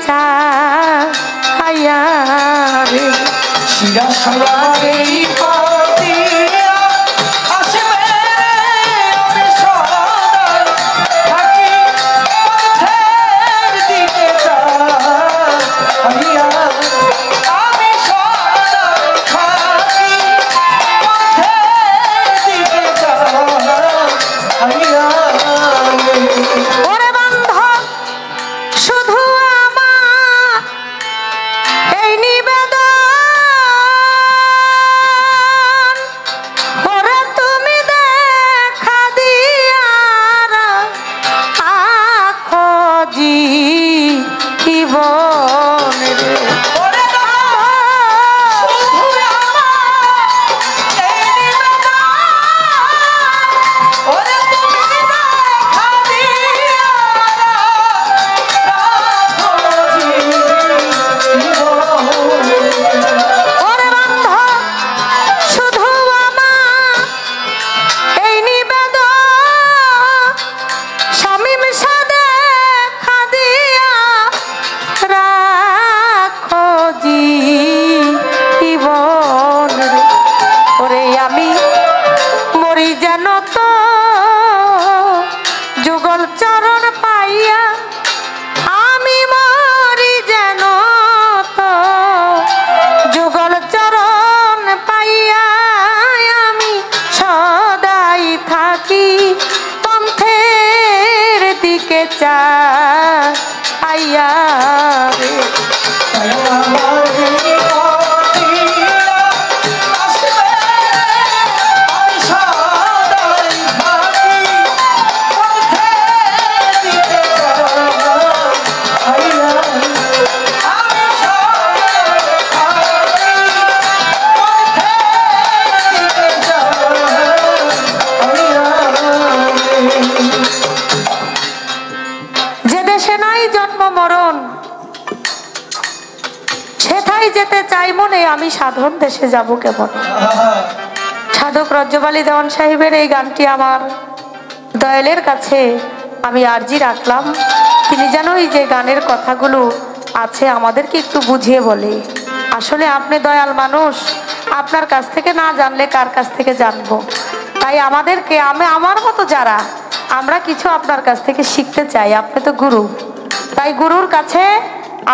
চাইয়া রে শিরা সায়ারে পাতিয়া আসবে আমি সদাই থাকি পথের দিকে চাইয়া আমি সদাই থাকি পথের দিকে চাইয়া ওরে বান্ধব শুধু আমার এই নিবেদন ওরে তুমি দেখা দিয়া রাখো জীবন রে ওরে শুধু আমার এই নিবেদন ওরে তুমি দেখা দিয়া রাখো ওরে বান্ধব শুধু আমার এই নিবেদন শামীম সাদে খাদিয়া রাখো জীবন রে ওরে আমি মরি যেন তো যুগল চরণ পাইয়া আমি মরি যেন তো যুগল চরণ পাইয়া আমি সদাই থাকি পন্থের দিকে চাইয়া রে যে দেশে নাই জন্ম মরণ সেথায় যেতে চাই মনে আমি সাধন দেশে যাব কেমন সাধক রজ্জবালী দেওয়ান সাহেবের এই গানটি আমার দয়ালের কাছে আমি আরজি রাখলাম তিনি যেন এই যে গানের কথাগুলো আছে আমাদেরকে একটু বুঝিয়ে বলে আসলে আপনি দয়াল মানুষ আপনার কাছ থেকে না জানলে কার কাছ থেকে জানবো তাই আমাদেরকে আমার মতো যারা আমরা কিছু আপনার কাছ থেকে শিখতে চাই আপনি তো গুরু তাই গুরুর কাছে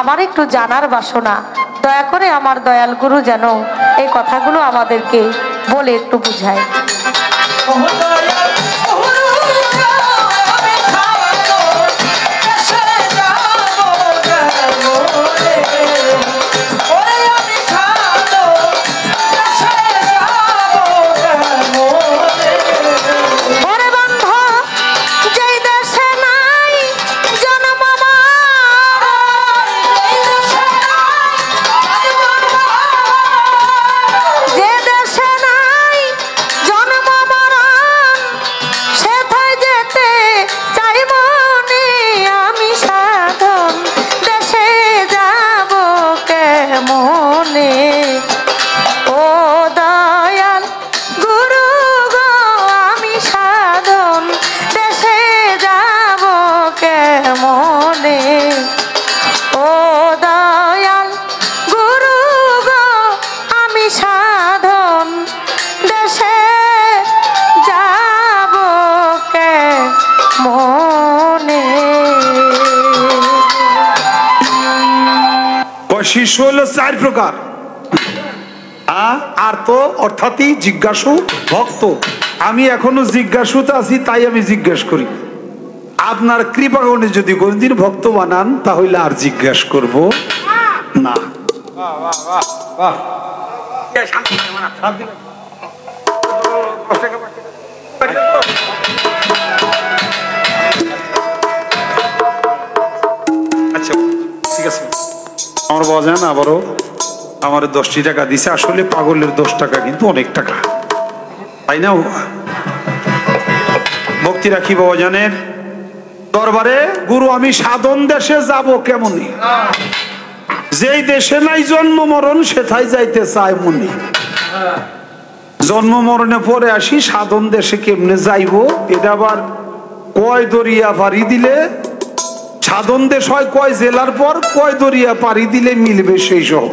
আমার একটু জানার বাসনা দয়া করে আমার দয়াল গুরু যেন এই কথাগুলো আমাদেরকে বলে একটু বুঝায় শিষ্য হলো চার প্রকার আর্ত অর্থাৎই জিজ্ঞাসু ভক্ত আমি এখনো জিজ্ঞাসুতে আছি তাই আমি জিজ্ঞাসা করি আপনার কৃপা করে যদি কোনদিন ভক্ত বানান তাহলে আর জিজ্ঞাসা করব না আচ্ছা ঠিক আছে আমার বাবা জান আবারও আমার 10 টাকা দিছে আসলে পাগলের 10 টাকা কিন্তু অনেক টাকা তাই না ভক্তি রাখি বাবা জানের দরবারে গুরু আমি সাধন দেশে যাব কেমনি যেই দেশে নাই জন্ম মরণ সেটাই যাইতে চাই মনি জন্ম মরণে পরে আসি সাধন দেশে কেমনে যাইব এটা আবার কয় দরিয়া পাড়ি দিলে সাধন দেশ হয় কয় জেলার পর কয় দরিয়া পাড়ি দিলে মিলবে সেই শহর।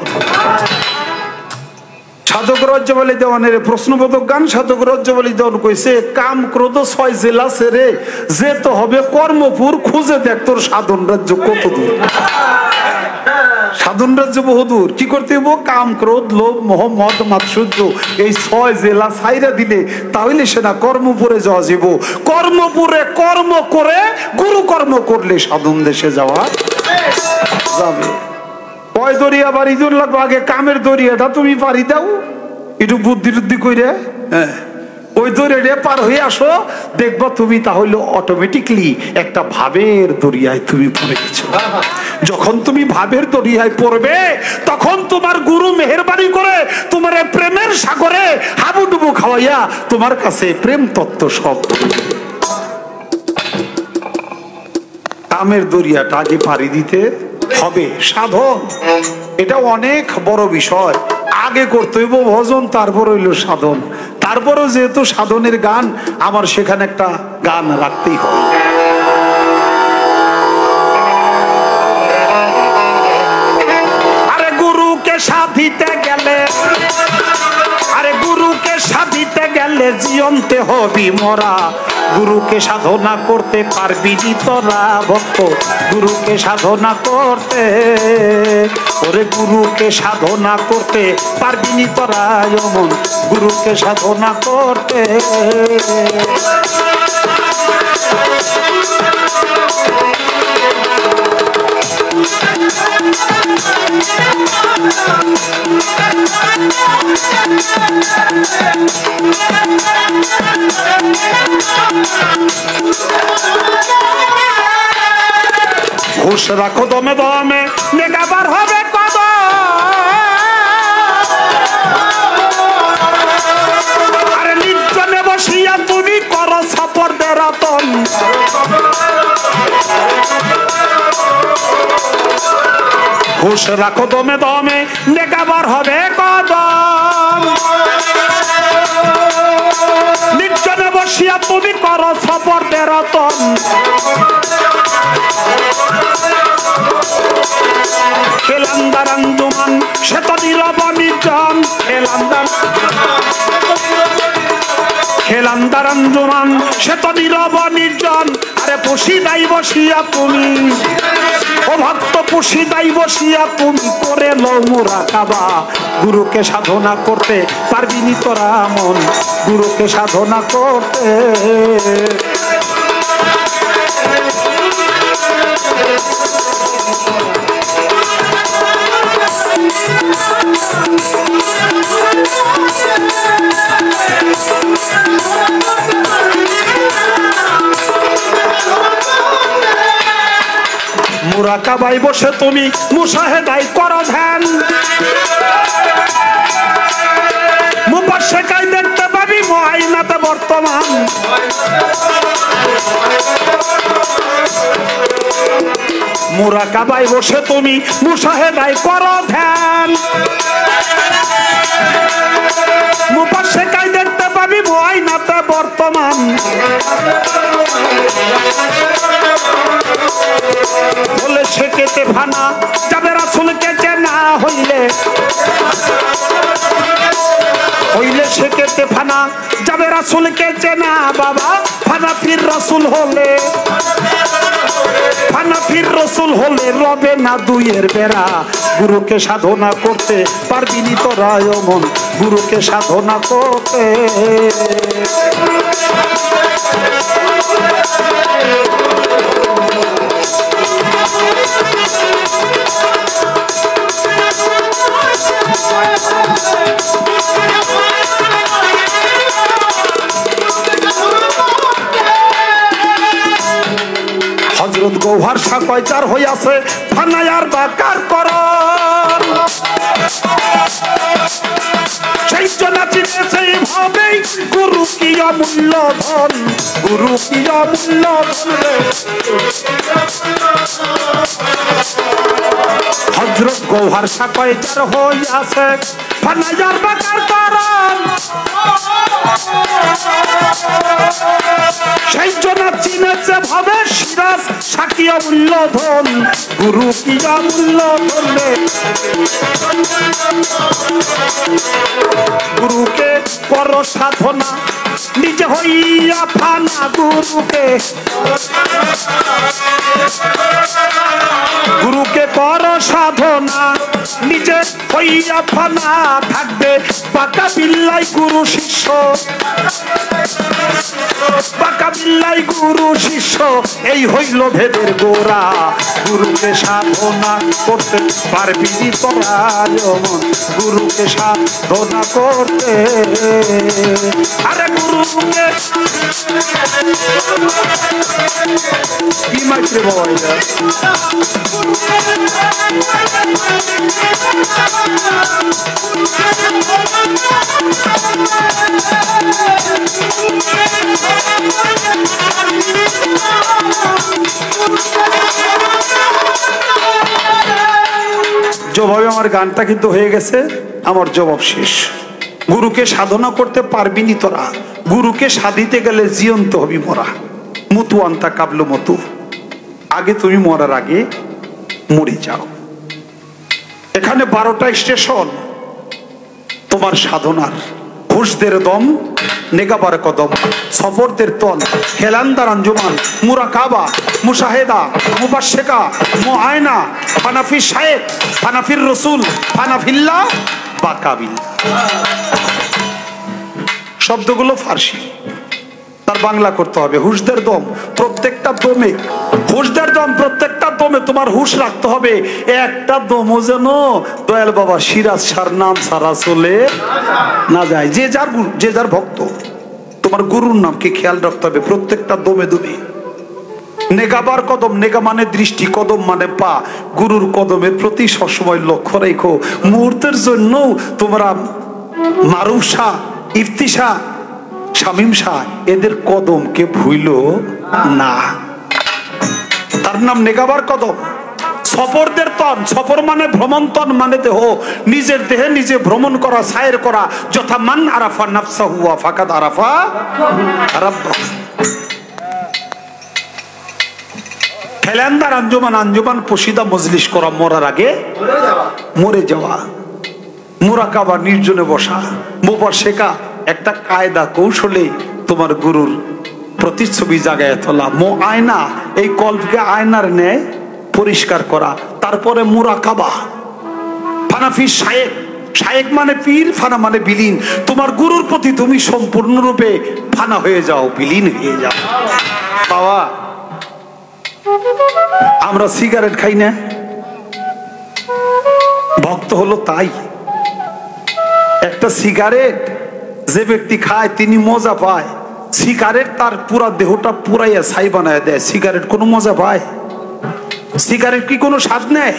সাধক রাজ্যবলী দেওয়ানের প্রশ্নবোধক গান সাধক রাজ্যবলী দেওয়ান কইছে কাম ক্রোধ 6 জেলা ছেড়ে যেতে হবে কর্মপুর, খুঁজে দেখ তোর সাধন রাজ্য কত দূর। সাধন রাজ্য বহুদূর। কি করতে হইব? কাম ক্রোধ লোভ মোহ মদ মাৎসর্য এই 6 জেলা ছাইরা দিলে তাহলে সেটা কর্মপুরে যাওয়া যাব। কর্মপুরে কর্ম করে গুরু কর্ম করলে সাধন দেশে যাওয়া যাবে। কয় দরিয়া বাড়ি জোর লাগবে? আগে কামের দরিয়াটা তুমি পারি দাও একটু বুদ্ধি টুদ্ধি করে, হ্যাঁ ওই দরিয়াটা পার হয়ে আসো, দেখবা তুমি তাহলে অটোমেটিকলি একটা ভাবের দরিয়ায় তুমি পড়ে গেছো। যখন তুমি ভাবের দরিয়ায় পড়বে তখন তোমার গুরু মেহেরবানি করে তোমার প্রেমের সাগরে হাবুডুবু খাওয়াইয়া তোমার কাছে প্রেম তত্ত্ব সব। কামের দরিয়াটা আগে পাড়ি দিতে হবে। সাধন এটা অনেক বড় বিষয়। আগে করতে হইব ভজন, তারপর হইল সাধন। তারপরও যেহেতু সাধনের গান, আমার সেখানে একটা গান রাখতেই হবে। আরে গুরুকে সাধিতে গেলে, আরে গুরুকে সাধিতে গেলে জিয়ন্তে হবি মরা। গুরুকে সাধনা করতে পারবি নি তোরা ভক্ত, গুরুকে সাধনা করতে, ওরে গুরুকে সাধনা করতে পারবি নি তোরা অমন, গুরুকে সাধনা করতে। হুশ রাখো দমে দমে, নেগাবার হবে কদম। আরে নির্জনে বসিয়া তুমি করো সফর বেরাতন। হুশ রাখো দমে দমে, নেগাবার হবে কদম। নির্জনে বসিয়া তুমি করো সফর বেরাতন। খেলান্দার আঞ্জুমান সে তো নীরব নির্জন, খেলান্দার আঞ্জুমান সে তো নীরব নির্জন। আরে পুষিদাই বসিয়া তুমি, ও ভক্ত পুষিদাই বসিয়া তুমি করে লও মুরাকাবা। গুরুকে সাধনা করতে পারবি নি তোরা মন, গুরুকে সাধনা করতে। মুরাকাবাই বসে তুমি মুশাহেদাই করো ধ্যান। মুপাশেকাই দেখতে পাবি মুআইনাতে বর্তমান। মুরাকাবাই বসে তুমি মুশাহেদাই করো ধ্যান। মুপাশেকাই দেখতে পাবি মুআইনাতে বর্তমান। বলে ছেকেতে ভানা যাবে রাসূলকে চেনা হইলে, হইলে ছেকেতে ফানা যাবে রাসূলকে চেনা। বাবা ফানা ফির রাসূল হলে, ফানা ফির রাসূল হলে রবে না দুইয়ের বেড়া। গুরুকে সাধনা করতে পারবি নি তোরা অমন, গুরুকে সাধনা করতে। হযরত গৌহর শাহ কয়চার হইয়াছে ফানায়ার বাকার কর। সেই জন্য চিনেছে ভাবেই গুরু কি অমূল্য ধন, গুরু কি অমূল্য ধন। হযরত গৌহর শাহ কয়চার হইয়াছে ফানায়ার বাকার কর। সেই জন্য চিনেছে ভাবে সিরাজ সাকি অমূল্য ধন গুরু কি অমূল্য ধরলে গুরুকে কর সাধনা নিজে হইয়া ফানা গুরুকে কর সাধনা নিজে হইয়া ফানা থাকবে পাকা বিল্লাই গুরু শিষ্য পাকা বিল্লাই গুরু শিষ্য এই হইল ভেদের গোড়া গুরুকে সাধনা করতে পারবি তোরা যেমন গুরুকে সাধনা করতে আরে গুরুকে কি মাইত্রে বাবা এটা জবাবে আমার গানটা কিন্তু হয়ে গেছে আমার জবাব শেষ গুরুকে সাধনা করতে পারবি নি তোরা গুরুকে সাধিতে গেলে জীবন্ত হবি মরা মতু আন্তা কাবলো মতু আগে তুমি মরার আগে মরে যাও এখানে 12টা স্টেশন তোমার সাধনার খুশদের দম নেগাবার কদম সফরদের তন হেলান্দার আঞ্জুমান মুরাকাবা মুশাহেদা মুবাশশিকা মুআয়না ফানাফি শায়েখ ফানাফির রাসূল ফানাফিল্লাহ বাকাবিল শব্দগুলো ফার্সি তার বাংলা করতে হবে হুশদের দম প্রত্যেকটা দমে হুশদের দম প্রত্যেকটা দমে তোমার হুশ রাখতে হবে একটা দমও যেন দয়াল বাবা সিরাজ সার নাম সারা চলে না যায় যে যার ভক্ত তোমার গুরুর নামকে খেয়াল রাখতে হবে প্রত্যেকটা দমে দমে নেগাবার কদম নেগা মানে দৃষ্টি কদম মানে পা গুরুর কদমের প্রতি সবসময় লক্ষ্য রেখো মুহূর্তের জন্য তোমরা মারুফ শাহ ইফতিশা শামীম শাহ এদের কদমকে ভুইল না তার নাম নেগাবার কদম সফরদের তন সফর মানে ভ্রমণ তন মানে দেহ নিজের দেহে নিজে ভ্রমণ করা সায়ের করা যথা মান আরাফা নাফসাহু ওয়া ফাকাদ আরাফা রাব্বাহু হেলান্দার আঞ্জুমান আঞ্জুমান পশিদা মজলিস করা মরার আগে মরে যাওয়া মুরাকাবা নির্জনে বসা মুবাশশিকা একটা কায়দা কৌশলে তোমার গুরুর প্রতিচ্ছবি জাগায় তোলা মুআয়না এই কল্পকে আয়নার ন্যায় পরিষ্কার করা তারপরে মুরাকাবা ফানাফি শায়েখ শায়েখ মানে পীর ফানা মানে বিলীন তোমার গুরুর প্রতি তুমি সম্পূর্ণরূপে ফানা হয়ে যাও বিলীন হয়ে যাও বাবা আমরা সিগারেট খাই না ভক্ত হলো তাই একটা সিগারেট যে ব্যক্তি খায় তিনি মজা পায় সিগারেট তার পুরা দেহটা পুরাইয়া ছাই বানায় দেয় সিগারেট কোনো মজা পায় সিগারেট কি কোনো স্বাদ নেয়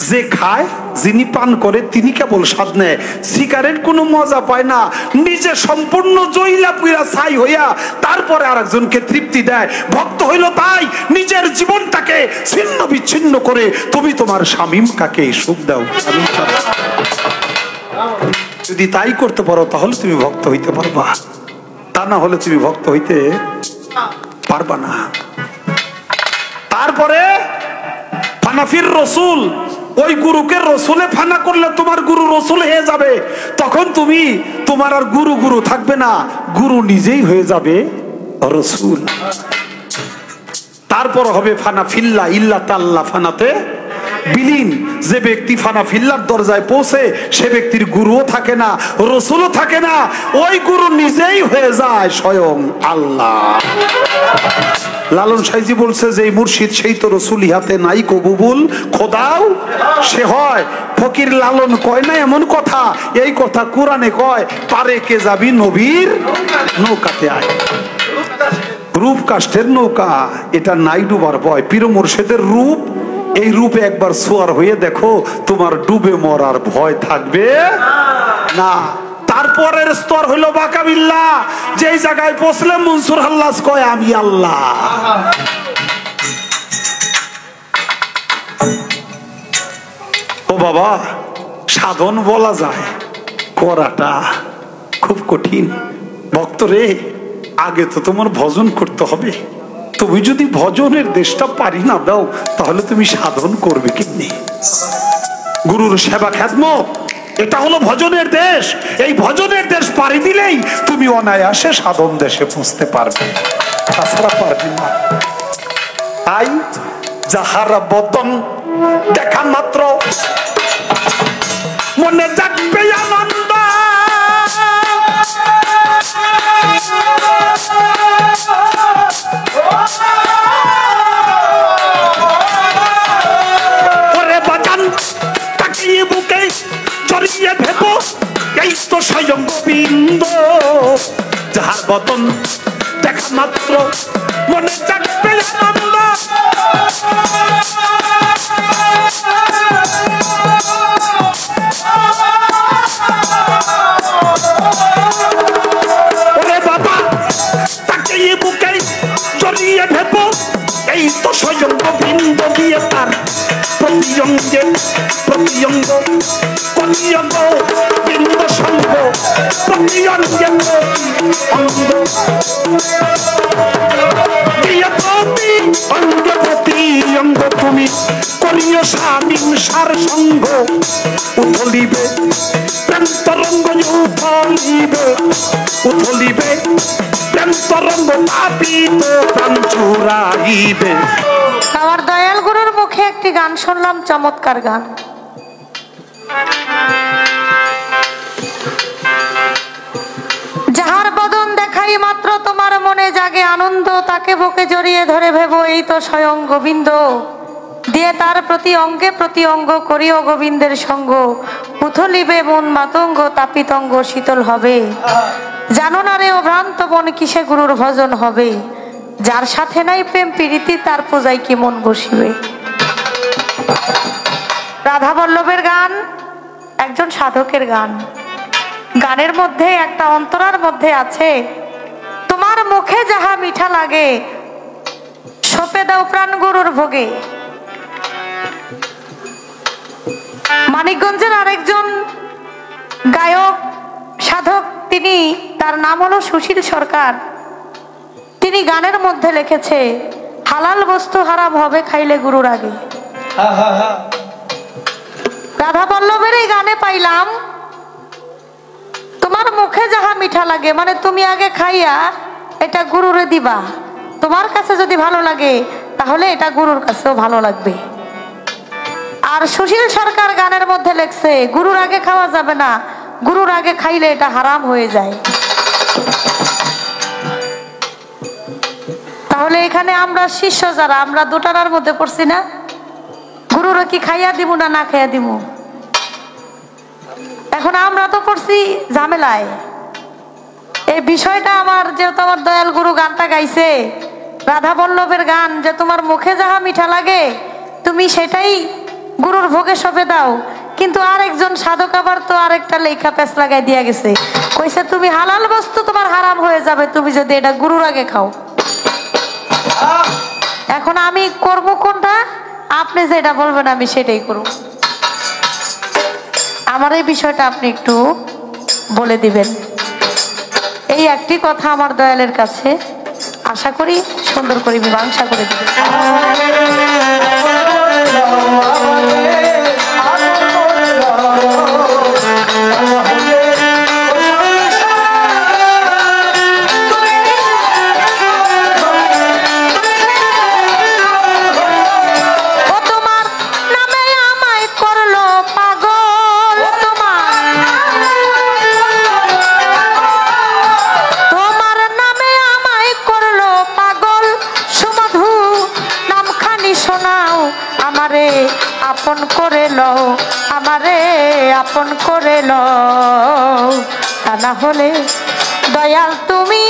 যে খায় যিনি পান করে তিনি কেবল স্বাদ নেয় সিগারেট কোনো মজা পায় না নিজে সম্পূর্ণ জইলা পুরা ছাই হইয়া তারপরে আরেকজনকে তৃপ্তি দেয় ভক্ত হইল তাই নিজের জীবনটাকে ছিন্ন বিচ্ছিন্ন করে তুমি তোমার শামীম কাকে সুখ দাও যদি তাই করতে পারো তাহলে তুমি ভক্ত হইতে পারবা তা না হলে তুমি ভক্ত হইতে পারবা না তারপরে ফানাফির রসুল ওই গুরুকে রসুলে ফানা করলে তোমার গুরু রসুল হয়ে যাবে তখন তুমি তোমার আর গুরু গুরু থাকবে না গুরু নিজেই হয়ে যাবে রসুল তারপর হবে ফানা ফিল্লা ইল্লা তাল্লা ফানাতে বিলীন যে ব্যক্তি ফানা ফিল্লার দরজায় পৌঁছে সে ব্যক্তির গুরুও থাকে না রসুলও থাকে না ওই গুরু নিজেই হয়ে যায় স্বয়ং আল্লাহ লালন সাইজি বলছে যে মুর্শিদ সেই তো রসুল ইহাতে নাই কবুবুল খোদাও সে হয় ফকির লালন কয় না এমন কথা এই কথা কোরআনে কয় পারে কে যাবি নবীর নৌকাতে আয় রূপ কাষ্ঠের নৌকা এটা নাই ডুবার ভয় পীর মুর্শিদের রূপ এই রূপে একবার সোয়ার হয়ে দেখো তোমার ডুবে মরার ভয় থাকবে না তারপরের স্তর হইল বাকাবিল্লাহ যেই জায়গায় পৌঁছলে মনসুর হাল্লাস কয় আমি আল্লাহ ও বাবা সাধন বলা যায় করাটা খুব কঠিন ভক্ত রে আগে তো তোমার ভজন করতে হবে। তুমি যদি ভজনের দেশটা পারি না দাও তাহলে তুমি সাধন করবে কেমনি? গুরুর সেবা খেদমত, এটা হলো ভজনের দেশ। এই ভজনের দেশ পাড়ি দিলেই তুমি অনায়াসে সাধন দেশে পৌঁছতে পারবে, তাছাড়া পারবে না। তাই যাহার বদন দেখা মাত্র মনে জাগবে আনন্দ, ওরে বাজান তাকিয়ে বুকে জড়িয়ে ভেব এই তো স্বয়ং গোবিন্দ। যাহার বদন দেখা মাত্র মনে জাগবে আনন্দ, ওরে বাবা তাকিয়ে বুকে জড়িয়ে ভেব এই তো স্বয়ং গোবিন্দ। দিয়ে তার প্রতিঅঙ্গে প্রতিঅঙ্গ কলিয়ঙ্গ বৃন্দ সঙ্গ, প্রতিঅঙ্গে অঙ্গ দিয়ে প্রতি অঙ্গে প্রতিঅঙ্গ তুমি করিও স্বামীন সার সঙ্গ। উথলিবে প্রেম তরঙ্গ, উথলিবে উথলিবে প্রেম তরঙ্গ, পাপিত প্রাণ চুরাইবে। আমার দয়াল গুরুর মুখে একটি গান শুনলাম, চমৎকার গান। যাহার বদন দেখাই মাত্র তোমার মনে জাগে আনন্দ, তাকে বুকে জড়িয়ে ধরে ভেবো এই তো স্বয়ং গোবিন্দ। দিয়ে তার প্রতি অঙ্গে প্রতি অঙ্গ করিও গোবিন্দের সঙ্গ। উথলিবে মন মাতঙ্গ, তাপিতঙ্গ শীতল হবে। জানো না রে ও ভ্রান্ত মন কিসে গুরুর ভজন হবে। যার সাথে নাই প্রেম প্রীতি তার পূজায় কি মন বসিবে। রাধা বল্লভের গান একজন সাধকের গান। গানের মধ্যে একটা অন্তরার মধ্যে আছে, তোমার মুখে যাহা মিঠা লাগে সপে দাও প্রাণ গুরুর ভোগে। মানিকগঞ্জের আরেকজন গায়ক সাধক, তিনি তার নাম হলো সুশীল সরকার। তিনি গানের মধ্যে লিখেছে, হালাল বস্তু হারাম হবে খাইলে গুরুর আগে। রাধা বল্লভের এই গানে পাইলাম, তোমার মুখে যাহা মিঠা লাগে, মানে তুমি আগে খাইয়া এটা গুরুরে দিবা। তোমার কাছে যদি ভালো লাগে তাহলে এটা গুরুর কাছেও ভালো লাগবে। আর সুশীল সরকার গানের মধ্যে লেখছে, গুরুর আগে খাওয়া যাবে না, গুরুর আগে খাইলে এটা হারাম হয়ে যায়। তাহলে এখানে আমরা শিষ্য যারা, আমরা দুটার মধ্যে পড়ছি না, গুরুরা কি খাইয়া দিব না না খাইয়া দিব। এখন আমরা তো পড়ছি ঝামেলায়। এই বিষয়টা আমার, যেহেতু আমার দয়াল গুরু গানটা গাইছে, রাধা বল্লভের গান, যে তোমার মুখে যাহা মিঠা লাগে তুমি সেটাই গুরুর ভোগে সঁপে দাও। কিন্তু আরেকজন সাধক আবার তো আরেকটা লেখা পেছ লাগাই দিয়া গেছে, কইছে তুমি হালাল বস্তু তোমার হারাম হয়ে যাবে তুমি যদি এটা গুরুর আগে খাও। এখন আমি করব কোনটা? আপনি যেটা বলবেন আমি সেটাই করব। আমার এই বিষয়টা আপনি একটু বলে দিবেন। এই একটি কথা আমার দয়ালের কাছে, আশা করি সুন্দর করে মীমাংসা করে দিবেন। আপন করে লও, আমারে আপন করে লও, তা না হলে দয়াল তুমি